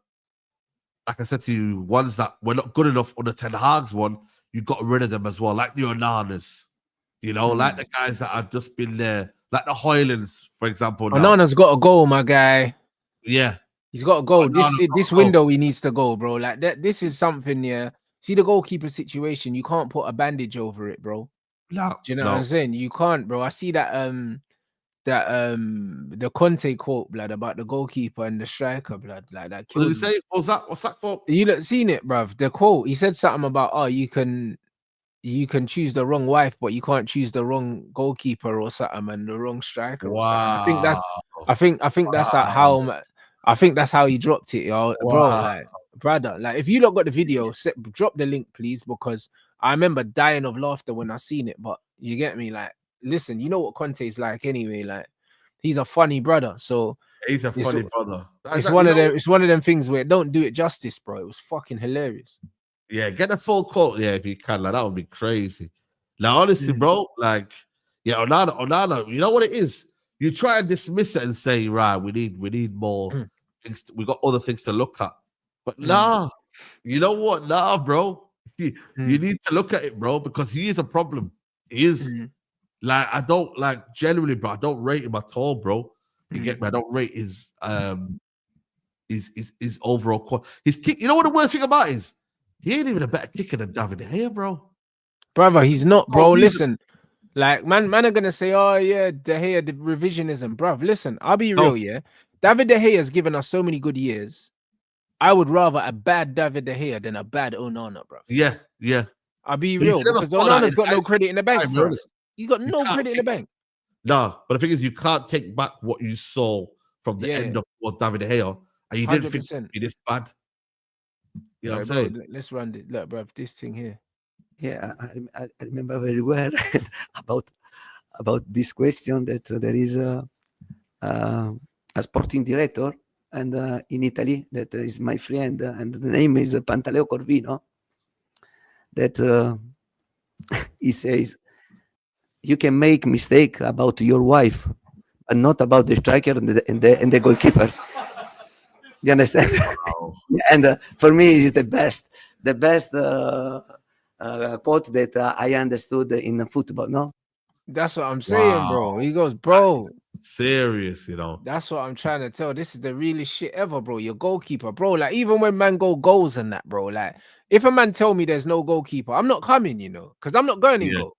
like I said to you, ones that were not good enough on the Ten Hag's one, you got rid of them as well, like the Onanas. You know, like the guys that have just been there, like the HOJLUNDs, for example. Onana's got to go, my guy. Yeah, he's got to go. This window he needs to go, bro. Like that. This is something. Yeah. See the goalkeeper situation. You can't put a bandage over it, bro. No. Do you know what I'm saying? You can't, bro. I see that the Conte quote, blood, about the goalkeeper and the striker, blood, like that. What did he say? What's that quote? You not seen it, bruv? The quote. He said something about, you can choose the wrong wife, but you can't choose the wrong goalkeeper or something, and the wrong striker. Wow. I think that's how I think that's how he dropped it, yo. Wow. Bro, like, brother, like, if you lot got the video, drop the link, please, because I remember dying of laughter when I seen it. But you get me, like, listen, you know what Conte's like anyway. Like, he's a funny brother, so he's a funny brother. It's one of them things where don't do it justice, bro. It was fucking hilarious. Yeah, get a full quote, if you can. Like, that would be crazy. Like, honestly, bro, like, Onana, you know what it is? You try and dismiss it and say, right, we need more things. We got other things to look at. But nah, you know what? Nah, bro. You need to look at it, bro, because he is a problem. He is. Like, I don't, like, genuinely, bro, I don't rate him at all, bro. You get me? I don't rate his overall his kick. You know what the worst thing about is? He ain't even a better kicker than David De Gea, bro. Brother, he's not, bro. Listen, like, man are gonna say, oh yeah, De Gea, the revisionism, bruv. Listen, I'll be real, David De Gea has given us so many good years. I would rather a bad David De Gea than a bad Onana, bruv. Yeah. I'll be real, because Onana's got no credit in the bank, bro. He's got no credit in the bank. Nah, but the thing is, you can't take back what you saw from the end of David De Gea, and you didn't 100%. Think it'd be this bad. You know what I'm saying? Bro, let's run it. Look, bro, this thing here. Yeah, I remember very well about this question, that there is a sporting director and in Italy that is my friend, and the name is Pantaleo Corvino. That he says, you can make mistake about your wife, but not about the striker and the goalkeepers. You understand? Wow. And for me, it's the best quote that I understood in football. No, that's what I'm saying, bro. He goes, bro, serious, you know. That's what I'm trying to tell. This is the realest shit ever, bro. Your goalkeeper, bro. Like, even when man go goals and that, bro. Like, if a man tell me there's no goalkeeper, I'm not coming, you know, because I'm not going to go.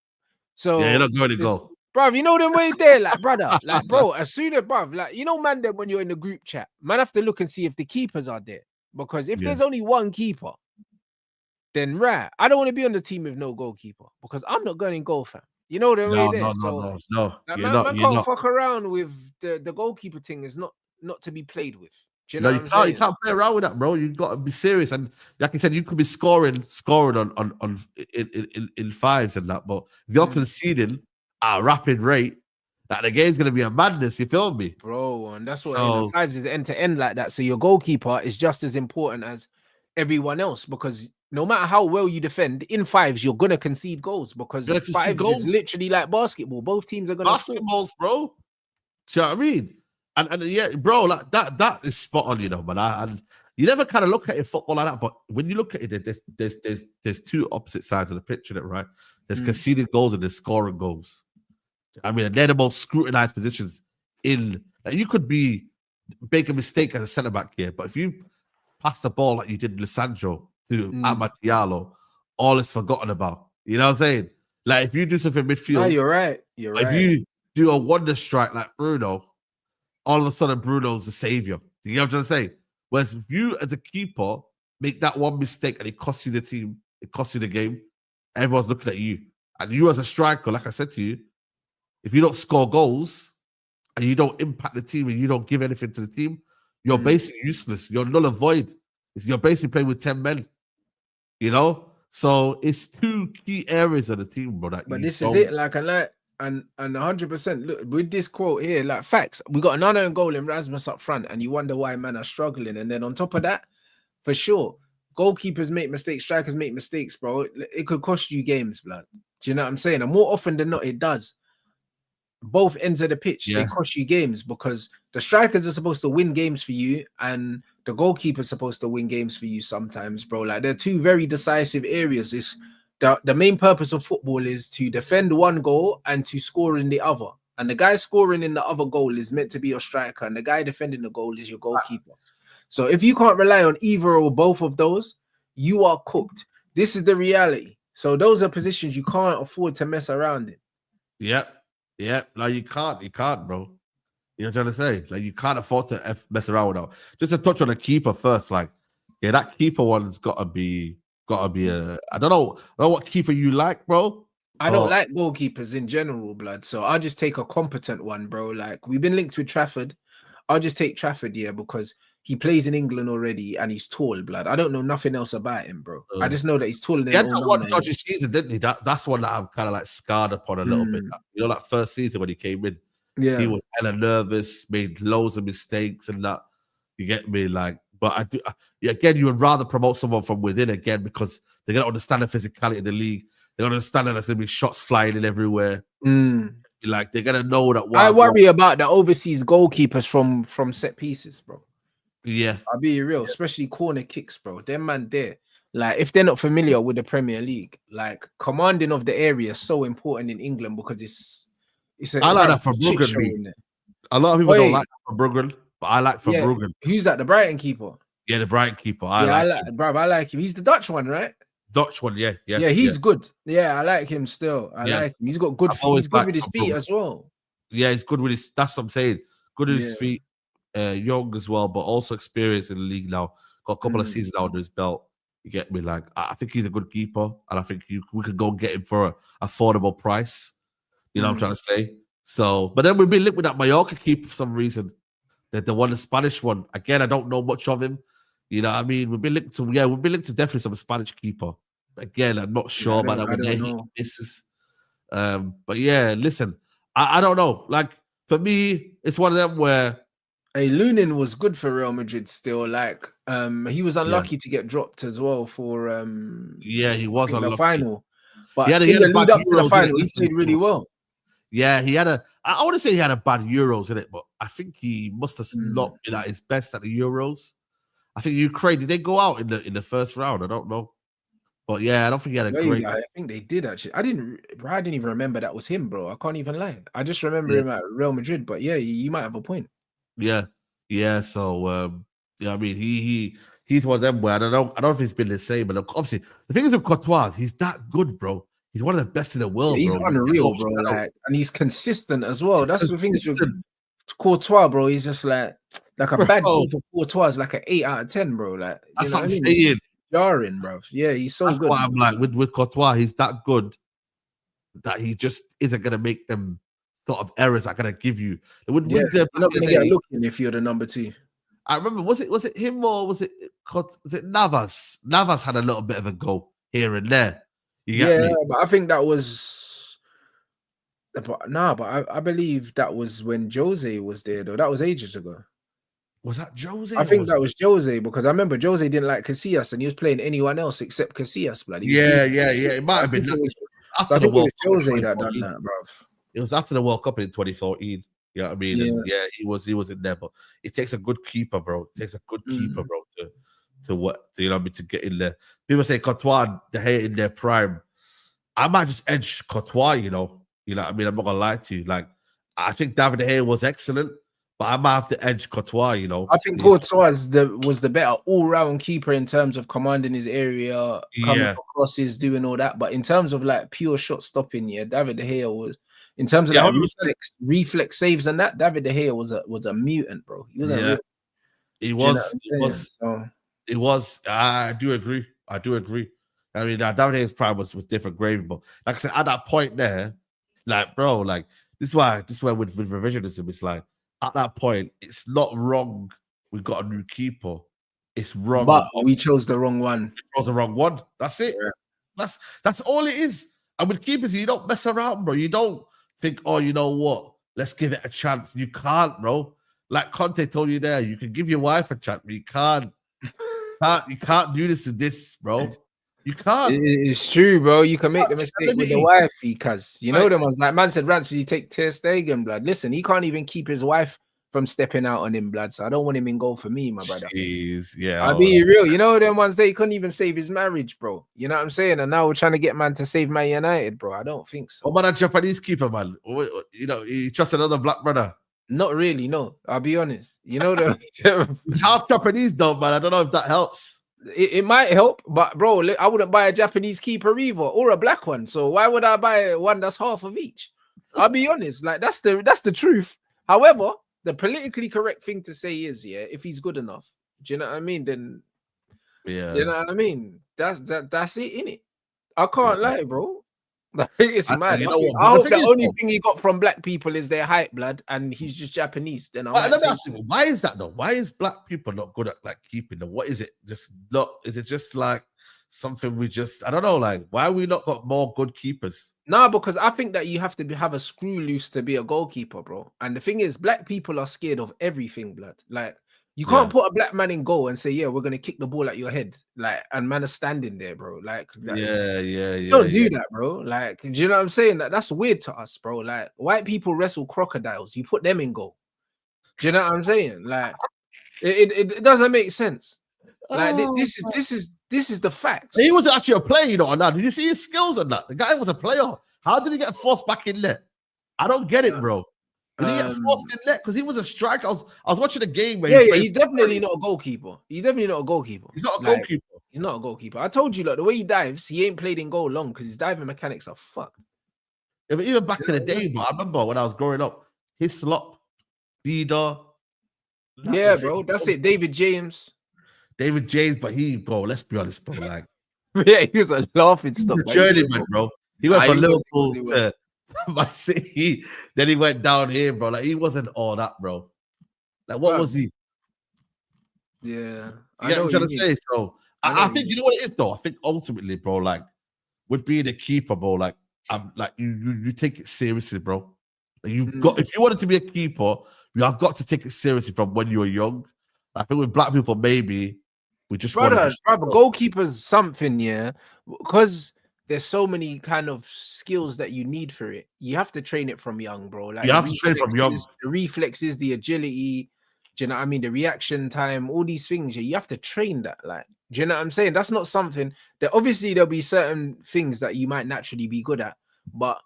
So you're not going to go. Bro, you know them way there, like, brother, like, bro, as soon as, bro, like, you know, man, that when you're in the group chat, man have to look and see if the keepers are there. Because if there's only one keeper, then right, I don't want to be on the team with no goalkeeper, because I'm not going in goal, fam. You know the way there. No. Like, man can't fuck around with the goalkeeper thing. Is not to be played with. Do you know you can't play around with that, bro. You got to be serious. And like I said, you could be scoring on in fives and that, but if you're conceding at a rapid rate, that the game's gonna be a madness. You feel me, bro? And that's what fives is end to end like that. So your goalkeeper is just as important as everyone else, because no matter how well you defend in fives, you're gonna concede goals, because fives is literally like basketball. Both teams are gonna basketballs, bro. Do you know what I mean? And yeah, bro, like that is spot on, you know, man. And you never kind of look at it football like that, but when you look at it, there's two opposite sides of the picture, right? There's conceding goals and there's scoring goals. I mean, they're the most scrutinized positions in. Like, you could make a mistake as a centre back here, but if you pass the ball like you did Lissandro to Amad Diallo, all is forgotten about. You know what I'm saying? Like, if you do something midfield, you're right. If you do a wonder strike like Bruno, all of a sudden Bruno's the savior. You know what I'm trying to say? Whereas if you, as a keeper, make that one mistake and it costs you the team, it costs you the game, everyone's looking at you. And you as a striker, like I said to you, if you don't score goals and you don't impact the team and you don't give anything to the team, you're basically useless. You're null and void. You're basically playing with 10 men, you know? So it's two key areas of the team, bro. But this is it. Like, and 100%. Look, with this quote here, like, facts. We got another own goal in Rasmus up front, and you wonder why men are struggling. And then on top of that, for sure, goalkeepers make mistakes, strikers make mistakes, bro. It could cost you games, blood. Do you know what I'm saying? And more often than not, it does. Both ends of the pitch, they cost you games because the strikers are supposed to win games for you and the goalkeeper's supposed to win games for you sometimes, bro. Like, they're two very decisive areas. It's the main purpose of football is to defend one goal and to score in the other. And the guy scoring in the other goal is meant to be your striker, and the guy defending the goal is your goalkeeper. So if you can't rely on either or both of those, you are cooked. This is the reality. So those are positions you can't afford to mess around in. Yep. No, you can't, bro. You know what I'm trying to say? Like, you can't afford to mess around with that. Just to touch on the keeper first, like, that keeper one's gotta be a. I don't know what keeper you like, bro. I don't like goalkeepers in general, blood. So I'll just take a competent one, bro. Like, we've been linked with Trafford. I'll just take Trafford, because he plays in England already and he's tall, blood. I don't know nothing else about him, bro. I just know that he's taller than. He had that one dodgy season, didn't he? That's one that I'm kind of like scarred upon a little bit. You know, that first season when he came in, he was hella nervous, made loads of mistakes, and that. You get me, like. But I do. Again, you would rather promote someone from within again because they're gonna understand the physicality of the league. They're gonna understand that there's gonna be shots flying in everywhere. Like, they're gonna know that. I worry about the overseas goalkeepers from set pieces, bro. Yeah, I'll be real, especially corner kicks, bro. Them man there, like, if they're not familiar with the Premier League, like, commanding of the area is so important in England because it's. I like that for Bruggen. A lot of people don't like that for Bruggen, but I like for Bruggen. Who's that? The Brighton keeper. Yeah, the Brighton keeper. I like him. Bro, I like him. He's the Dutch one, right? Dutch one, yeah. Yeah, he's good. Yeah, I like him still. I like him. He's got good. He's good with his feet as well. Yeah, he's good with his. That's what I'm saying. Good with his feet. Young as well, but also experienced in the league now. Got a couple of seasons under his belt. You get me? Like, I think he's a good keeper, and I think we could go and get him for an affordable price. You know what I'm trying to say? So, but then we've been linked with that Mallorca keeper for some reason. The one, the Spanish one. Again, I don't know much of him. You know what I mean? We've been linked to definitely some Spanish keeper. Again, I'm not sure about that when he misses. But yeah, listen, I don't know. Like, for me, it's one of them where. Hey, Lunin was good for Real Madrid still. Like, he was unlucky to get dropped as well for he was unlucky. The final. But he had in the lead up to the final, he played really well. Yeah, I want to say he had a bad Euros in it, but I think he must have not been at his best at the Euros. I think Ukraine, did they go out in the first round? I don't know. But yeah, I don't think he had a great. I think they did actually. I didn't even remember that was him, bro. I can't even lie. I just remember him at Real Madrid. But yeah, you might have a point. Yeah. So I mean, he's one of them where I don't know if he's been the same, but obviously the thing is with Courtois, he's that good, bro. He's one of the best in the world. He's bro. Unreal, bro. Like, and he's consistent as well. That's the thing with Courtois, bro. He's just like a bad goal for Courtois is like an 8 out of 10, bro. Like, that's what I'm saying. Jarring, bro. Yeah, he's so that's good. That's why I'm like with Courtois, he's that good that he just isn't gonna make them sort of errors are gonna give you. You're not gonna get looking if you're the number 2. I remember, was it him or was it Navas? Navas had a little bit of a go here and there. But I think that was. But I believe that was when Jose was there, though. That was ages ago. Was that Jose? I think that was Jose because I remember Jose didn't like Casillas and he was playing anyone else except Casillas, bloody. Yeah. It might have been after the World Cup. Jose that done that, bro. It was after the World Cup in 2014. You know what I mean? And he was in there, but it takes a good keeper, bro. It takes a good keeper, bro, to get in there. People say Courtois, De Gea in their prime. I might just edge Courtois, you know what I mean? I'm not gonna lie to you. Like, I think David De Gea was excellent, but I might have to edge Courtois, you know. I think Courtois was the better all-round keeper in terms of commanding his area, coming for crosses, doing all that. But in terms of like pure shot stopping, David De Gea was. In terms of reflex saves and that, David De Gea was a mutant, bro. He was It was. I do agree. I mean, nowadays prime was different grave, but like I said, at that point there, like, bro, like this is why with revisionism, it's like at that point, it's not wrong. We got a new keeper. It's wrong, but we chose the wrong one. We chose the wrong one. That's it. Yeah. That's all it is. And with keepers, you don't mess around, bro. You don't think, oh, you know what? Let's give it a chance. You can't, bro. Like Conte told you there, you can give your wife a chance, but you can't. You can't do this with this, bro. You can't. It's true, bro. You can make the mistake with the wifey, cuz you know them ones. Like man said, Rants, you take Ter Stegen, blood. Listen, he can't even keep his wife from stepping out on him, blood. So I don't want him in goal for me, my brother. Jeez, yeah. I'll be real. You know them ones, they couldn't even save his marriage, bro. You know what I'm saying? And now we're trying to get man to save Man United, bro. I don't think so. What about a Japanese keeper, man? You know, he trusts another black brother. Not really, no. I'll be honest. You know the he's half Japanese though, man. I don't know if that helps. It might help, but bro, I wouldn't buy a Japanese keeper either, or a black one. So why would I buy one that's half of each? I'll be honest, like that's the truth. However, the politically correct thing to say is, yeah, if he's good enough, do you know what I mean? Then yeah, you know what I mean. That's it, innit? I can't lie, bro. Like, it's mad. I hope the only thing he got from black people is their height, blood, and he's just Japanese. Then let me ask you, why is that though? Why is black people not good at like keeping them? What is it? Is it just like something I don't know, like why we not got more good keepers? No, because I think that you have to have a screw loose to be a goalkeeper, bro. And the thing is, black people are scared of everything, blood. Like you can't put a black man in goal and say, yeah, we're gonna kick the ball at your head, like, and man is standing there, bro. Like don't do that, bro. Like, do you know what I'm saying? That's weird to us, bro. Like, white people wrestle crocodiles, you put them in goal. Do you know what I'm saying? Like, it doesn't make sense. Like, this is the facts. He was actually a player, you know, or not. Did you see his skills on that? The guy was a player. How did he get forced back in there? I don't get it, bro. Did he get forced in there? Because he was a striker. I was watching a game where he's definitely not a goalkeeper. He's definitely not a goalkeeper. He's not a goalkeeper. He's not a goalkeeper. I told you, look, the way he dives, he ain't played in goal long because his diving mechanics are fucked. Yeah, but even back in the day, bro, I remember when I was growing up, his slop, Dida. Yeah, bro, that's it. David James, but let's be honest, bro, like, yeah, he was a laughing stock. Journeyman, bro. He went from Liverpool to my city, then he went down here, bro. Like, he wasn't all that, bro. Like, what was he? Yeah, I know what I'm trying to say. So I think you know what it is, though. I think ultimately, bro, like with being a keeper, bro, like I'm like you take it seriously, bro. Like, if you wanted to be a keeper, you have got to take it seriously from when you were young. I think with black people, maybe we just goalkeeper's something, yeah, because there's so many kind of skills that you need for it. You have to train it from young, bro. Like, you have to train from young. The reflexes, the agility, do you know what I mean? The reaction time, all these things, you have to train that. Like, do you know what I'm saying? That's not something that obviously there'll be certain things that you might naturally be good at, but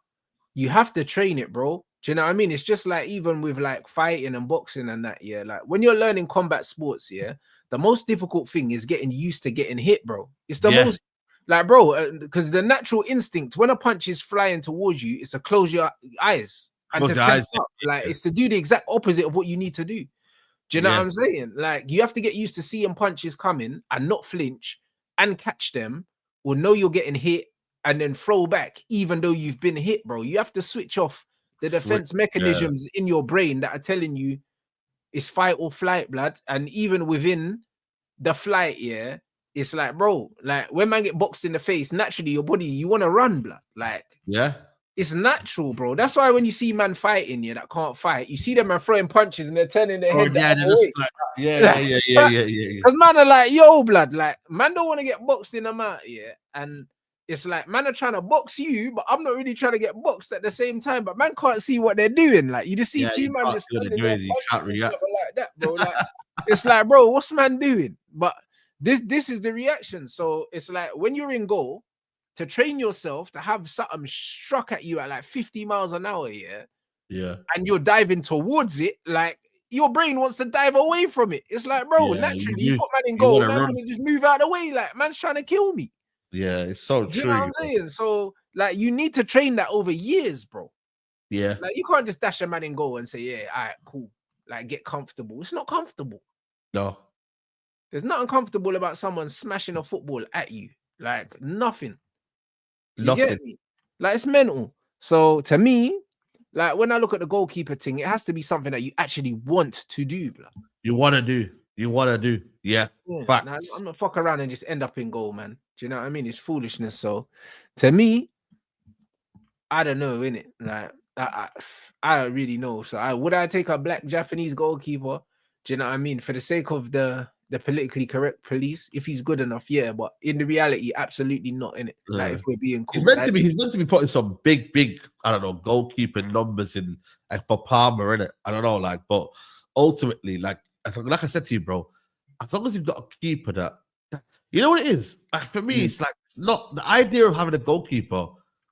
you have to train it, bro. Do you know what I mean? It's just like even with like fighting and boxing and that, yeah. Like when you're learning combat sports, yeah, the most difficult thing is getting used to getting hit, bro. It's the most, like, bro, because the natural instinct when a punch is flying towards you, it's to close your eyes and to tense up. Like, it's to do the exact opposite of what you need to do. Do you know what I'm saying? Like, you have to get used to seeing punches coming and not flinch and catch them, or know you're getting hit and then throw back, even though you've been hit, bro. You have to switch off the defense mechanisms in your brain that are telling you it's fight or flight, blood. And even within the flight, yeah, it's like, bro, like when man get boxed in the face, naturally your body, you want to run, blood. Like, it's natural, bro. That's why when you see man fighting, yeah, that can't fight, you see them man throwing punches and they're turning their head. Yeah. Because man are like, yo, blood, like man don't want to get boxed in the mouth, yeah. And it's like man are trying to box you, but I'm not really trying to get boxed at the same time. But man can't see what they're doing. Like, you just see two man just standing there, you can't react like that, bro. Like, it's like, bro, what's man doing? But this is the reaction. So it's like when you're in goal, to train yourself to have something struck at you at like 50 miles an hour, and you're diving towards it, like your brain wants to dive away from it. It's like, bro, naturally you put man in goal, man want to just move out of the way, like man's trying to kill me. Yeah, it's so true. You know what I'm saying? So like you need to train that over years, bro. Yeah. Like you can't just dash a man in goal and say, yeah, all right, cool. Like get comfortable. It's not comfortable. No. There's nothing comfortable about someone smashing a football at you. Like nothing. You get me? Like it's mental. So to me, like when I look at the goalkeeper thing, it has to be something that you actually want to do, bro. You want to do. Yeah. Nah, I'm not fuck around and just end up in goal, man. Do you know what I mean? It's foolishness. So to me, I don't know, innit? Like I don't really know. So would I take a black Japanese goalkeeper? Do you know what I mean? For the sake of the politically correct police, if he's good enough, yeah. But in the reality, absolutely not, in it. Like if we're being cool, he's meant to be putting some big, I don't know, goalkeeper numbers in like for Palmer, in it. I don't know, like, but ultimately, like I said to you, bro, as long as you've got a keeper that you know what it is. Like for me, it's like not the idea of having a goalkeeper.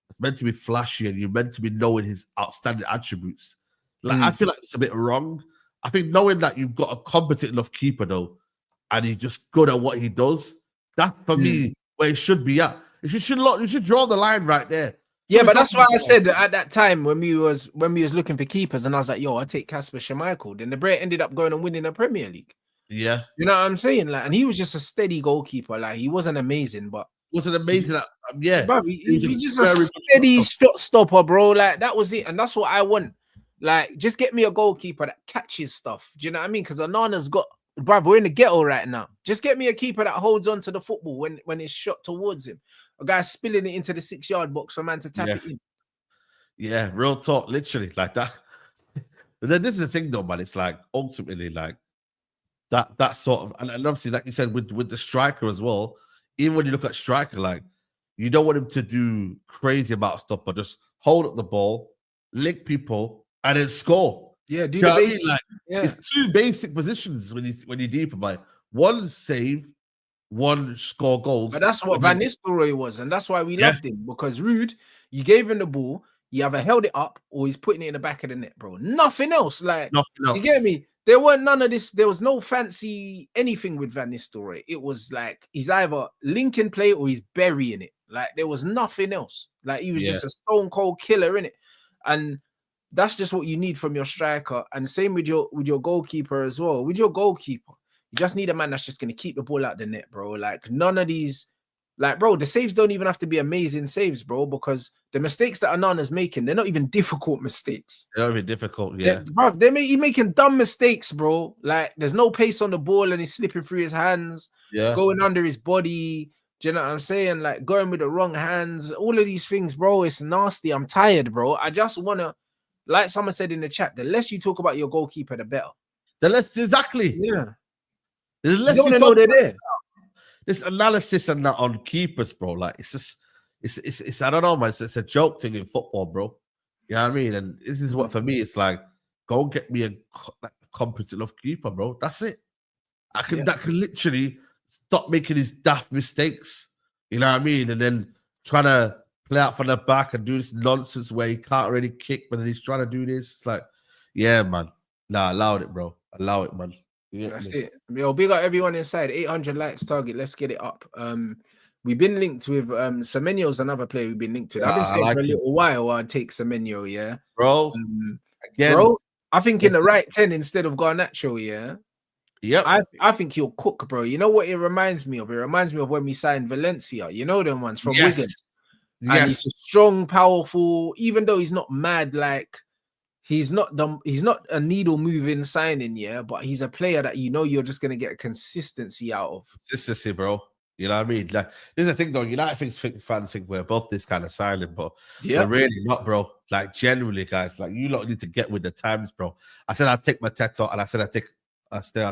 It's meant to be flashy, and you're meant to be knowing his outstanding attributes. Like I feel like it's a bit wrong. I think knowing that you've got a competent enough keeper though, and he's just good at what he does, that's for me where he should be at. You should draw the line right there. Yeah, but that's why I said at that time when we was looking for keepers, and I was like, yo, I take Kasper Schmeichel. Then the Bray ended up going and winning the Premier League. Yeah, you know what I'm saying? Like, and he was just a steady goalkeeper. Like, he wasn't amazing, but yeah, bro, he just a steady shot stopper, bro. Like that was it, and that's what I want. Like, just get me a goalkeeper that catches stuff. Do you know what I mean? Because Onana's got, bro, we're in the ghetto right now. Just get me a keeper that holds on to the football when it's shot towards him. A guy spilling it into the 6-yard box for man to tap it in. Yeah, real talk, literally like that. But then this is the thing, though, man. It's like ultimately, like that sort of, and obviously, like you said, with the striker as well. Even when you look at striker, like you don't want him to do crazy about stuff, but just hold up the ball, lick people, and then score. Yeah, do the basic. Like, it's two basic positions when you deep by one save, one score goals. But that's what Van Nistelrooy was, and that's why we loved him, because Ruud, you gave him the ball, you either held it up or he's putting it in the back of the net, bro. Nothing else. Like, you get me? There weren't none of this. There was no fancy anything with Van Nistelrooy. It was like he's either linking play or he's burying it. Like there was nothing else. Like he was just a stone cold killer in it, and that's just what you need from your striker. And same with your goalkeeper as well. With your goalkeeper, you just need a man that's just gonna keep the ball out the net, bro. Like none of these. Like, bro, the saves don't even have to be amazing saves, bro, because the mistakes that Onana's making, they're not even difficult mistakes. They're not even difficult, yeah. They're making dumb mistakes, bro. Like, there's no pace on the ball and he's slipping through his hands, going under his body. Do you know what I'm saying? Like, going with the wrong hands. All of these things, bro, it's nasty. I'm tired, bro. I just want to, like someone said in the chat, the less you talk about your goalkeeper, the better. The less, exactly. Yeah. The less you know they're there. This analysis and that on keepers, bro, like it's just it's I don't know, man. It's a joke thing in football, bro. You know what I mean? And this is what for me, it's like, go and get me a competent enough keeper, bro. That's it. That can literally stop making his daft mistakes. You know what I mean? And then trying to play out from the back and do this nonsense where he can't really kick, but then he's trying to do this. It's like, yeah, man. Nah, allow it, bro. Allow it, man. That's it. Yo, big up everyone inside. 800 likes target. Let's get it up. We've been linked with Semenyo's another player we've been linked with. I've been saying for a little while I'd take Semenyo, yeah. Bro. Bro, I think in the right 10 instead of Garnacho, yeah. Yep. I think he'll cook, bro. You know what it reminds me of? It reminds me of when we signed Valencia. You know them ones from Wigan. And he's strong, powerful, even though he's not mad, like he's not a needle moving signing, yeah, but he's a player that you know you're just gonna get a consistency out of. Consistency, bro. You know what I mean? Like, this is the thing, though. United fans think we're both this kind of silent, but we're really not, bro. Like, genuinely, guys, like you lot need to get with the times, bro. I said I'd take Mateta, and I said I'll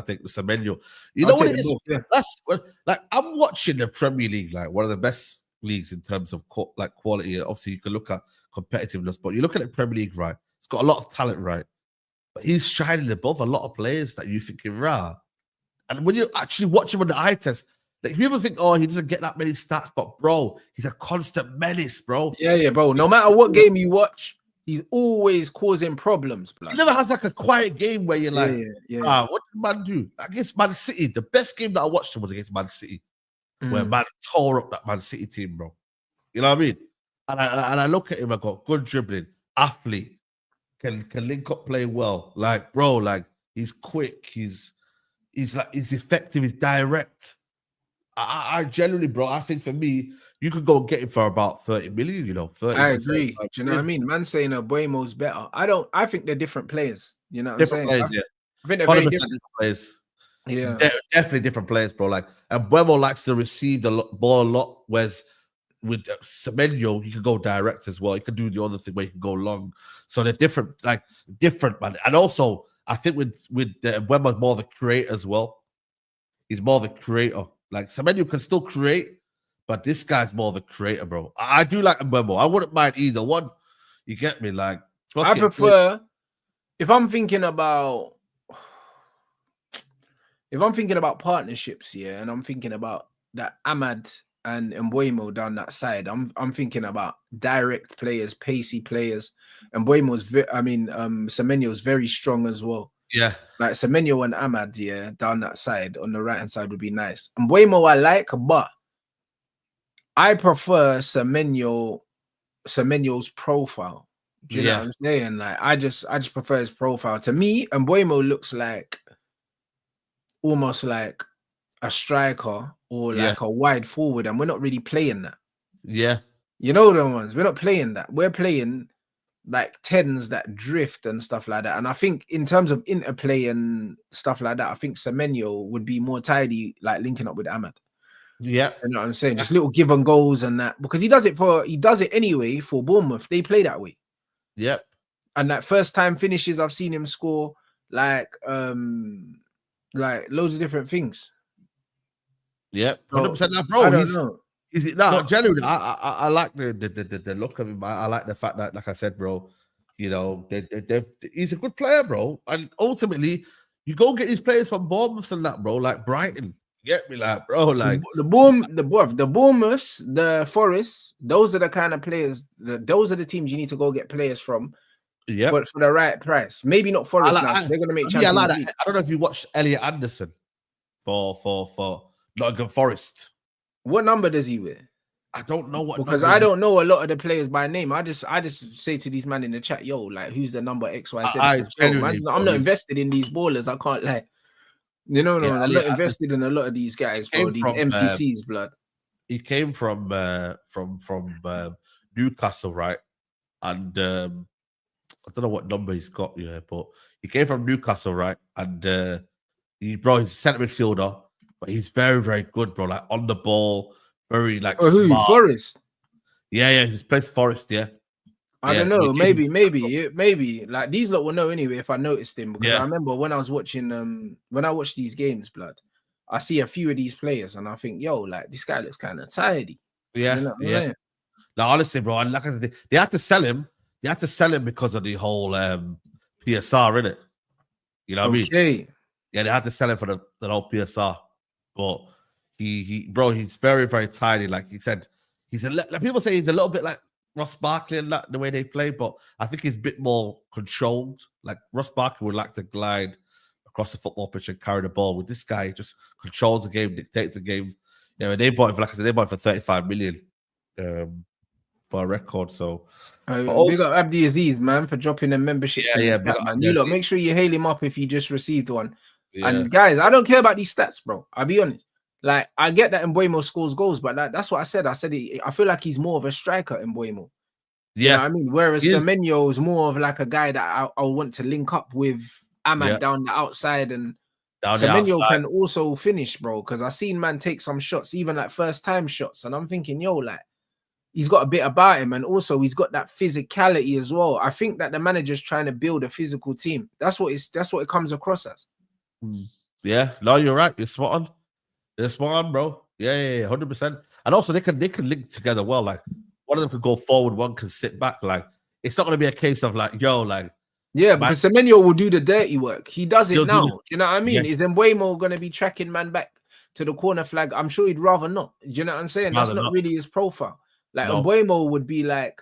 take Semenyo. You know what it is? That's like I'm watching the Premier League, like one of the best leagues in terms of quality. Obviously, you can look at competitiveness, but you look at the Premier League, right? It's got a lot of talent, right? But he's shining above a lot of players that you thinking, rah. And when you actually watch him on the eye test, like people think, oh, he doesn't get that many stats, but bro, he's a constant menace, bro. Yeah, bro. No matter what game you watch, he's always causing problems, blood. He never has like a quiet game where you're like, what did man do? Against Man City, the best game that I watched him was against Man City, where man tore up that Man City team, bro. You know what I mean? And I look at him, I got good dribbling, athlete, can link up play well. Like, bro, like he's quick, he's he's effective, he's direct. I generally, bro, I think for me, you could go and get him for about 30 million, you know. 30 I to agree. 35 Do you know what I mean? Man saying Buemo's better. I think they're different players. You know what different I'm saying? players, I think they're 100% very different different. players. Yeah. Definitely different players, bro. Like, and Buemo likes to receive the ball a lot, whereas with Semenyo, he can go direct as well. He can do the other thing where he can go long. So they're different, man. And also, I think with Buemo's more of a creator as well. He's more of a creator. Like, Semenyo can still create, but this guy's more of a creator, bro. I do like Buemo. I wouldn't mind either one. You get me? Like, I prefer, if I'm thinking about partnerships, yeah, and I'm thinking about that Ahmad and Mbuemo down that side, I'm thinking about direct players, pacey players. And Semenyo's very strong as well. Yeah. Like Semenyo and Ahmad, yeah, down that side on the right hand side would be nice. And Mbuemo I like, but I prefer Semenyo's profile. Do you know what I'm saying? Like I just prefer his profile. To me, Mbuemo looks like almost like a striker or like a wide forward, and we're not really playing that. Yeah. You know the ones. We're not playing that. We're playing like tens that drift and stuff like that. And I think in terms of interplay and stuff like that, I think Semenyo would be more tidy, like linking up with Ahmad. Yeah. You know what I'm saying? Just little give and goals and that, because he does it anyway for Bournemouth. They play that way. Yep. And that first time finishes, I've seen him score like loads of different things. Yep. 100% now, bro. I don't know. Genuinely, I like the look of him. I like the fact that, like I said, bro, you know, he's a good player, bro. And ultimately, you go get these players from Bournemouth and that, bro, like Brighton. Get me, like, bro, like the Bournemouths, the Forests, those are the kind of players. Those are the teams you need to go get players from. Yeah, but for the right price. Maybe not Forest now. They're gonna make Champions like League. I don't know if you watched Elliot Anderson for Nottingham Forest. What number does he wear? I don't know what, because I don't know a lot of the players by name. I just say to these men in the chat, yo, like, who's the number XYZ? I'm not invested in these ballers. I can't like, I'm not invested in a lot of these guys, bro. These NPCs, blood. He came from Newcastle, right? And I don't know what number he's got here, but he came from Newcastle, right? And he's a centre midfielder, but he's very, very good, bro. Like on the ball, very like smart. Forest? Yeah, he's plays Forest, yeah. I don't know. Maybe. Like these lot will know anyway if I noticed him, because I remember when I was watching when I watch these games, blood, I see a few of these players and I think, yo, like this guy looks kind of tidy. Yeah, you know what I mean? Now, honestly, bro, and like they had to sell him. They had to sell him because of the whole PSR, innit? You know what I mean? Yeah, they had to sell him for the whole PSR. But he's very, very tidy. Like he said, like people say he's a little bit like Ross Barkley and that, the way they play, but I think he's a bit more controlled. Like Ross Barkley would like to glide across the football pitch and carry the ball. With this guy, he just controls the game, dictates the game. You know, they bought him for, like I said, they bought him for 35 million. For a record, so big up Abdi Aziz, man, for dropping the membership. Man. You look, make sure you hail him up if you just received one. And guys, I don't care about these stats, bro. I'll be honest. Like, I get that Mbuemo scores goals, but that's what I said. I said I feel like he's more of a striker, Mbuemo. You know what I mean? Whereas Semenyo is more of like a guy that I want to link up with Ahmad down the outside, and Semenyo can also finish, bro. Because I seen man take some shots, even like first time shots, and I'm thinking, yo, like, he's got a bit about him, and also he's got that physicality as well. I think that the manager's trying to build a physical team. That's what it comes across as. Yeah, no, you're right. You're spot on. You're spot on, bro. Yeah, 100%. And also they can link together well. Like one of them could go forward, one can sit back. Like it's not going to be a case of like, yo, like because Semenyo will do the dirty work. He does it now. Do you know what I mean? Is Mbuemo going to be tracking man back to the corner flag? I'm sure he'd rather not. Do you know what I'm saying? That's not really his profile. Like Mbuemo would be like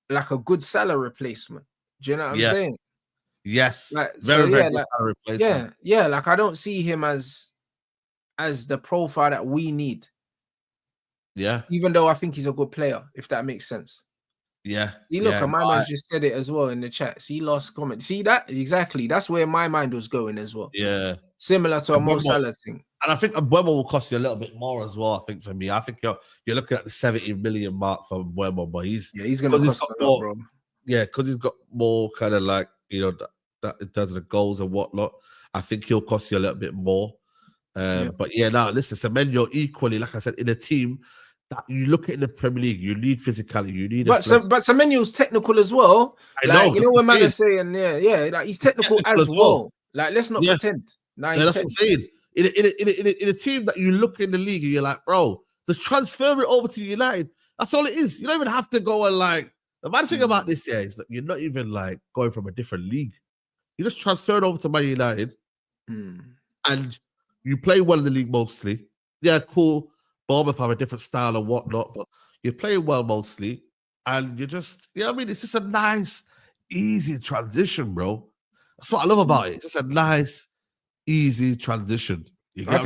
a good Salah replacement. Do you know what I'm saying? Yes. Like, very good Salah replacement. Yeah. Like I don't see him as the profile that we need. Yeah. Even though I think he's a good player, if that makes sense. Yeah. See, look, Yeah. and my man's just said it as well in the chat. See, last comment. See that? Exactly. That's where my mind was going as well. Yeah. Similar to a Mo Salah thing. And I think Mbeumo will cost you a little bit more as well. I think for me, I think you're looking at the 70 million mark for Mbeumo, but he's gonna cost a lot, bro. Yeah, because he's got more kind of like that in terms of the goals and whatnot. I think he'll cost you a little bit more. But yeah, now listen, Semenyo equally, like I said, in a team that you look at in the Premier League, you need physicality, you need. But Semenyo's technical as well. I know, you know what man is saying, like he's technical as well. Like, let's not pretend. That's what I'm saying. In a team that you look in the league and you're like, bro, just transfer it over to United. That's all it is. You don't even have to go and like. The bad thing about this year is that you're not even like going from a different league. You just transfer it over to Man United, and you play well in the league mostly. Yeah, cool. Bournemouth have a different style and whatnot, but you're playing well mostly, and you just, I mean, it's just a nice, easy transition, bro. That's what I love about it. It's just a nice, easy transition. I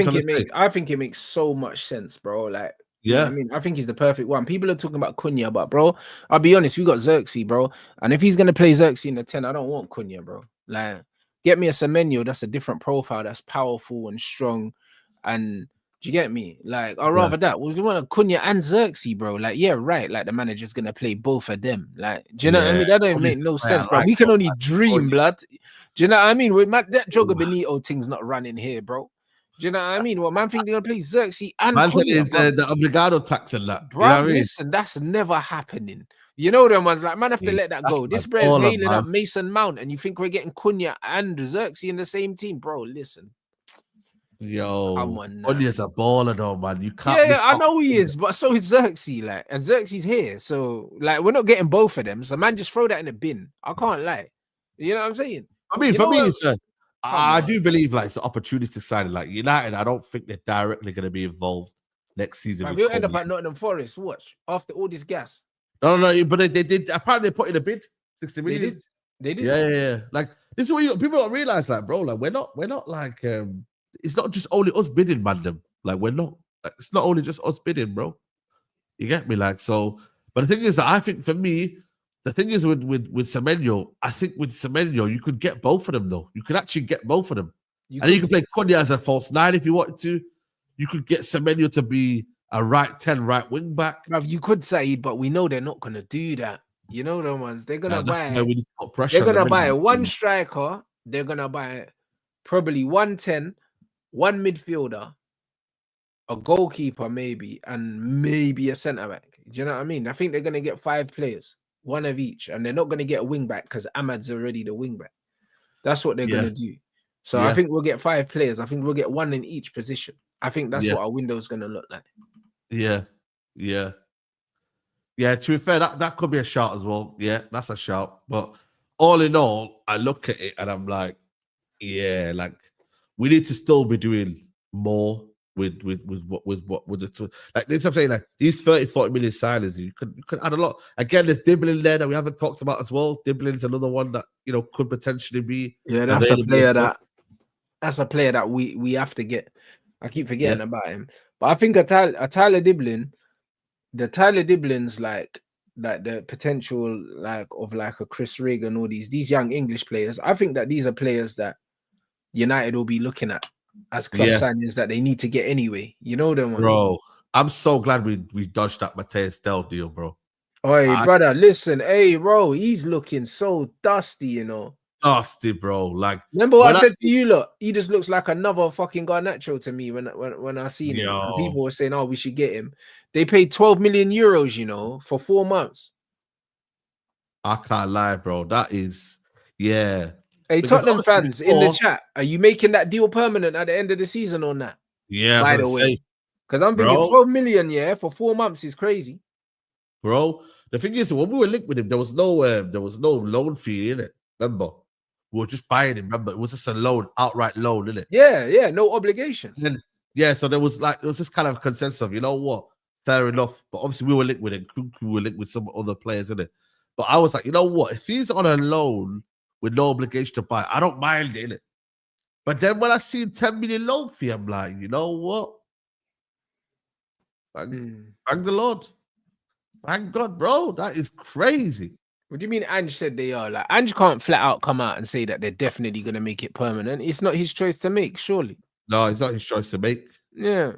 think it makes so much sense, bro. Like, you know what I mean, I think he's the perfect one. People are talking about Cunha, but bro, I'll be honest, we got Xerxes, bro. And if he's gonna play Xerxes in the 10, I don't want Cunha, bro. Like, get me a Semenyo, that's a different profile, that's powerful and strong. And do you get me? Like, I'd rather that. We want a Cunha and Xerxes, bro. Like, yeah, right. Like, the manager's gonna play both of them. Like, do you know what I mean? That don't make no sense, bro. We can only dream, blood. Do you know what I mean? With that Jobe Bellingham thing's not running here, bro. Do you know what I mean? Well, man think they're gonna play Xerxes and man Cunha, said is the obrigado tax and that. Bro, you know what I mean? Listen, that's never happening. You know them ones, like, man have to let that go. This brother's hailing up Mason Mount, and you think we're getting Cunha and Xerxes in the same team, bro? Listen. Yo, Cunha's a baller though, man. You can't. Yeah, I know he is, but so is Xerxes, like, and Xerxes here. So, like, we're not getting both of them. So, man, just throw that in the bin. I can't lie. You know what I'm saying? I mean, for me, it's I do believe like it's an opportunistic side. Like United, I don't think they're directly going to be involved next season. We'll end up at Nottingham Forest. Watch after all this gas. No, but they did. Apparently, they put in a bid, 60 million. They did. Yeah. Like this is what people don't realize. Like, bro, like we're not like it's not just only us bidding, man. Like we're not. Like, it's not only just us bidding, bro. You get me? Like so. But the thing is that I think for me. The thing is with Semenyo, I think with Semenyo, you could get both of them, though. You could actually get both of them. You can play Cunha as a false 9 if you wanted to. You could get Semenyo to be a right 10, right wing back. Now, you could say, but we know they're not going to do that. You know the ones. They're going to buy. They're going to buy one striker. They're going to buy probably 110, one midfielder, a goalkeeper maybe, and maybe a centre-back. Do you know what I mean? I think they're going to get 5 players. One of each, and they're not going to get a wing back because Ahmad's already the wing back. That's what they're going to do. So I think we'll get 5 players. I think we'll get 1 in each position. I think that's what our window is going to look like. Yeah. To be fair, that could be a shout as well. Yeah, that's a shout. But all in all, I look at it and I'm like, like we need to still be doing more with the like I'm saying, like these 30-40 million signings, you could add a lot. Again, there's Dibbling there that we haven't talked about as well. Dibbling's another one that could potentially be that's a player that we have to get. I keep forgetting about him. But I think a Tyler Dibbling, the Tyler Dibbling's like the potential of a Chris Regan, all these young English players. I think that these are players that United will be looking at as club signings that they need to get anyway. You know them, bro. I'm so glad we dodged that Mateus Dell deal, bro. Hey, brother, listen, hey, bro, he's looking so dusty, Dusty, bro. Like, remember what I said to you? Look, he just looks like another fucking Garnacho to me when I seen him. And people were saying, "Oh, we should get him." They paid 12 million euros, for 4 months. I can't lie, bro. That is, Hey, Tottenham fans in the chat, are you making that deal permanent at the end of the season or not? Yeah, by the way, because I'm thinking 12 million, for 4 months is crazy, bro. The thing is, when we were linked with him, there was no loan fee in it. Remember, we were just buying him. Remember, it was just a loan, outright loan, in it. Yeah, no obligation. And so there was this kind of consensus of, you know what, fair enough. But obviously, we were linked with him. We were linked with some other players in it. But I was like, you know what, if he's on a loan with no obligation to buy, I don't mind it, innit? But then when I see 10 million loan fee, I'm like, you know what? Thank the Lord. Thank God, bro. That is crazy. What do you mean Ange said they are? Like, Ange can't flat out come out and say that they're definitely going to make it permanent. It's not his choice to make, surely. No, it's not his choice to make. Yeah.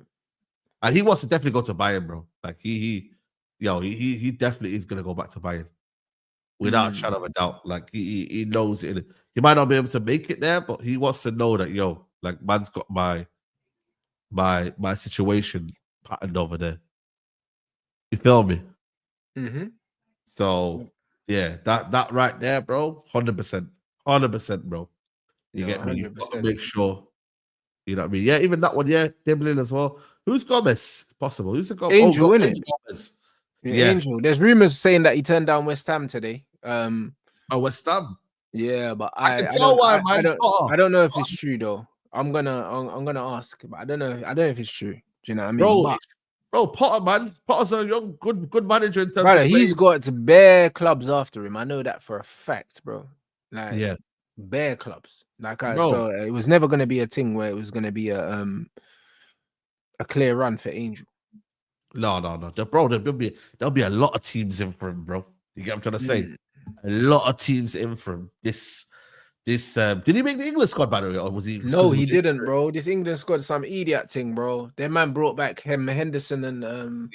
And he wants to definitely go to Bayern, bro. Like, he definitely is going to go back to Bayern. Without a shadow of a doubt. Like, he knows it. He might not be able to make it there, but he wants to know that, like, man's got my situation patterned over there. You feel me? Mm-hmm. So, yeah, that right there, bro, 100%. 100%, bro. You get me? You've got to make sure. You know what I mean? Yeah, even that one, yeah, Dimblin as well. Who's Gomez? It's possible. Who's the Gomez? Angel, isn't it? Gomez. Yeah, Angel. There's rumors saying that he turned down West Ham today. West Ham. Yeah, but I can tell why, man. I don't know if it's true though. I'm gonna ask, but I don't know if it's true. Do you know what I mean? Bro, Potter, man. Potter's a young, good manager in terms brother, of he's got bare clubs after him. I know that for a fact, bro. Like, yeah, bare clubs. Like, so it was never gonna be a thing where it was gonna be a clear run for Angel. No. Bro, there'll be a lot of teams in for him, bro. You get what I'm trying to say? A lot of teams in for him. This did he make the England squad, by the way, or was he? No, he didn't, bro. This England squad is some idiot thing, bro. Their man brought back Henderson and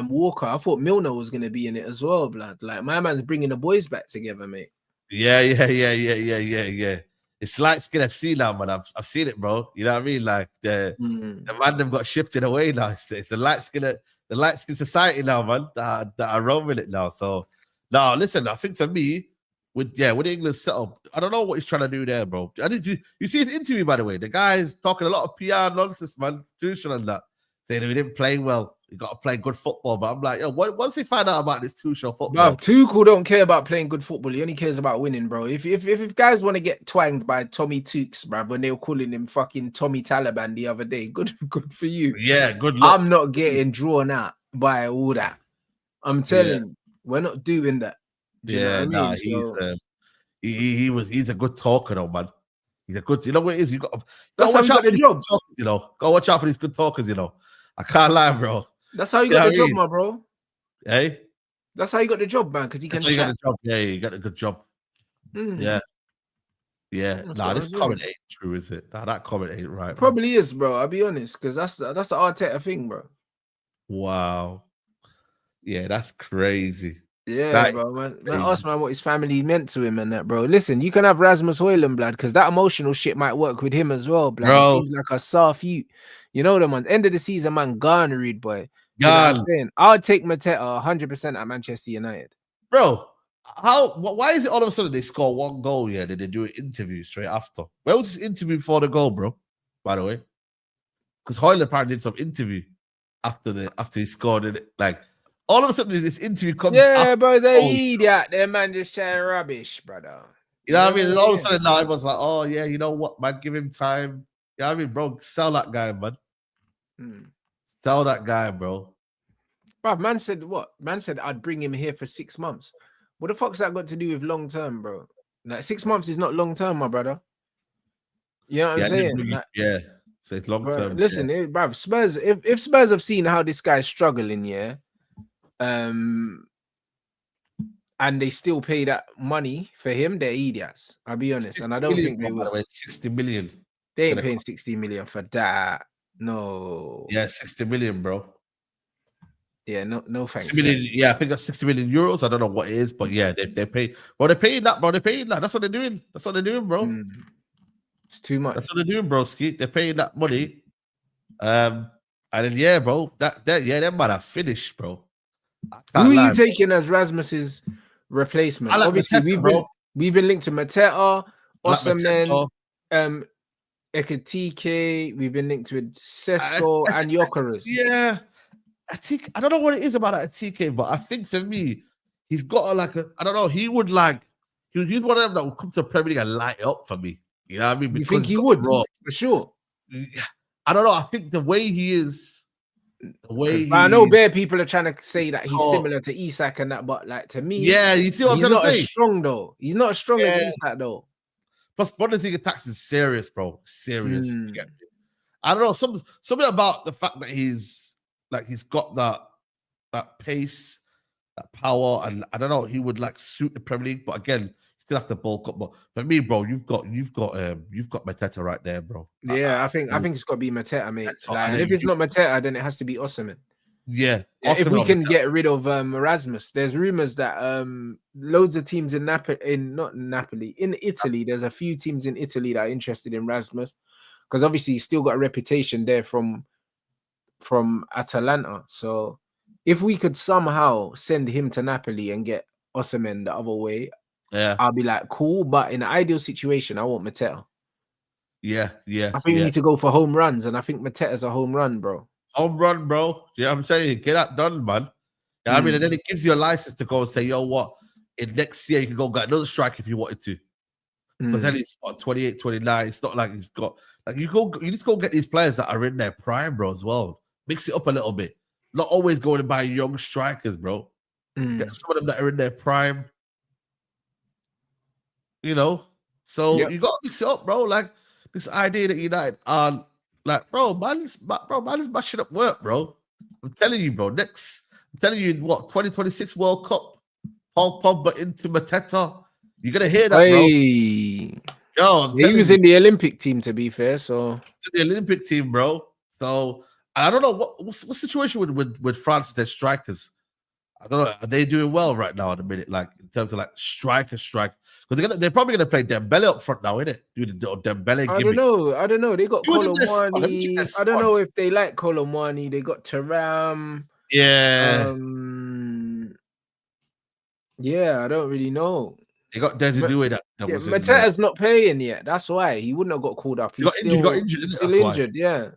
Walker. I thought Milner was gonna be in it as well, blood. Like, my man's bringing the boys back together, mate. Yeah. It's like Skin FC now, man. I've seen it, bro. You know what I mean? Like the man them got shifted away now. It's the light skin society now, man. That are roaming it now. So no, listen. I think for me, with the England setup, I don't know what he's trying to do there, bro. You see his interview, by the way. The guy's talking a lot of PR nonsense, man. Tuchel and that, saying that we didn't play well. You got to play good football. But I'm like, once they find out about this Tuchel football, bro, Tuchel don't care about playing good football. He only cares about winning, bro. If guys want to get twanged by Tommy Tukes, bro, when they were calling him fucking Tommy Taliban the other day, good for you. Yeah, good luck. I'm not getting drawn out by all that. I'm telling you, we're not doing that. He's a good talker, though, man. He's a good. You know what it is? You got to watch out for the job. Go watch out for these good talkers. I can't lie, bro. That's how you got the job, my bro. Hey, that's how you got the job, man. Because he can. Got the job. Yeah, you got a good job. Yeah. Nah, this comment ain't true, is it? Nah, that comment ain't right. Probably is, bro. I'll be honest, because that's the Arteta thing, bro. Wow. Yeah, that's crazy. Yeah, bro, man. Ask man what his family meant to him and that, bro. Listen, you can have Rasmus HOJLUND, blood, because that emotional shit might work with him as well, blood. He seems like a soft youth. You know the man. End of the season, man, garnered, boy. You know what I'm saying? I'll take Mateta 100% at Manchester United. Bro, why is it all of a sudden they score one goal, then they do an interview straight after? Where was this interview before the goal, bro? By the way. Because HOJLUND apparently did some interview after he scored it. Like, all of a sudden, this interview comes. Yeah, bro, it's an idiot. That man just sharing rubbish, brother. You know what I mean? And all of a sudden, now everyone's like, "Oh yeah, you know what, man? Give him time." You know what I mean, bro? Sell that guy, man. Sell that guy, bro. Bro, man said what? Man said I'd bring him here for 6 months. What the fuck's that got to do with long term, bro? Like, 6 months is not long term, my brother. You know what I'm saying? So it's long term. Listen, bro, Spurs. If Spurs have seen how this guy's struggling, and they still pay that money for him, they're idiots. I'll be honest, and I don't think they will. 60 million. They ain't paying 60 million for that. No. Yeah, 60 million, bro. Yeah, no thanks. 60 million, yeah, I think that's 60 million euros. I don't know what it is, but yeah, they pay. Well, they're paying that, bro. They're paying that. That's what they're doing. That's what they're doing, bro. It's too much. That's what they're doing, bro. They're paying that money. And then bro, that them man are finished, bro. Who are you taking as Rasmus's replacement? Like obviously, Mateta, we've been linked to Mateta, Osimhen, Ekitike. We've been linked with Sesko and Gyökeres. Yeah, I don't know what it is about that TK, but I think for me, he's got I don't know. He would he's one of them that will come to Premier League and light it up for me. You know what I mean? Because you think he would, for sure. I don't know. I think the way he is. I know bare people are trying to say that he's similar to Isak and that, but like, to me, you see what I'm trying to say? He's not as strong though. He's not as strong as Isak though. Plus, Bundesliga tax is serious, bro. Serious. I don't know. Something about the fact that he's got that that pace, that power, and I don't know, he would like suit the Premier League. But again, still have to bulk up. But for me, bro, you've got Mateta right there, bro. Yeah, I think it's got to be Mateta, mate. Mateta, Like, and and then if it's not Mateta, then it has to be Osimhen. Yeah, If we Osimhen or can Mateta. get rid of Erasmus, there's rumors that loads of teams in in Italy, there's a few teams in Italy that are interested in Erasmus, because obviously he's still got a reputation there from Atalanta. So if we could somehow send him to Napoli and get Osimhen the other way, I'll be like, cool. But in an ideal situation, I want Mateta. Yeah. I think we need to go for home runs, and I think Mateta's a home run, bro. Home run, bro. Yeah, I'm saying, get that done, man. Yeah, I mean, and then it gives you a license to go and say, yo, what? In next year, you can go get another strike if you wanted to. Because then he's 28, 29. It's not like he's got like you just go get these players that are in their prime, bro, as well. Mix it up a little bit. Not always going to buy young strikers, bro. Get some of them that are in their prime. You know, so you got to mix it up, bro. Like this idea that United are like, bro, man is mashing up work, bro. I'm telling you, bro. I'm telling you, what 2026 World Cup, Paul Pogba into Mateta. You're gonna hear that, bro. Yo, he was in the Olympic team, to be fair. So the Olympic team, bro. So I don't know what's the situation with France, their strikers. I don't know. Are they doing well right now at the minute? Like in terms of like strike, because they're probably gonna play Dembele up front now, innit? Do the Dembele gimmick. I don't know. They got Colomwani. I don't know if they like Colomwani. They got Thuram. Yeah. Yeah, I don't really know. They got Desiree that was Mateta's not playing yet. That's why he wouldn't have got called up. He got injured. Still injured. Yeah.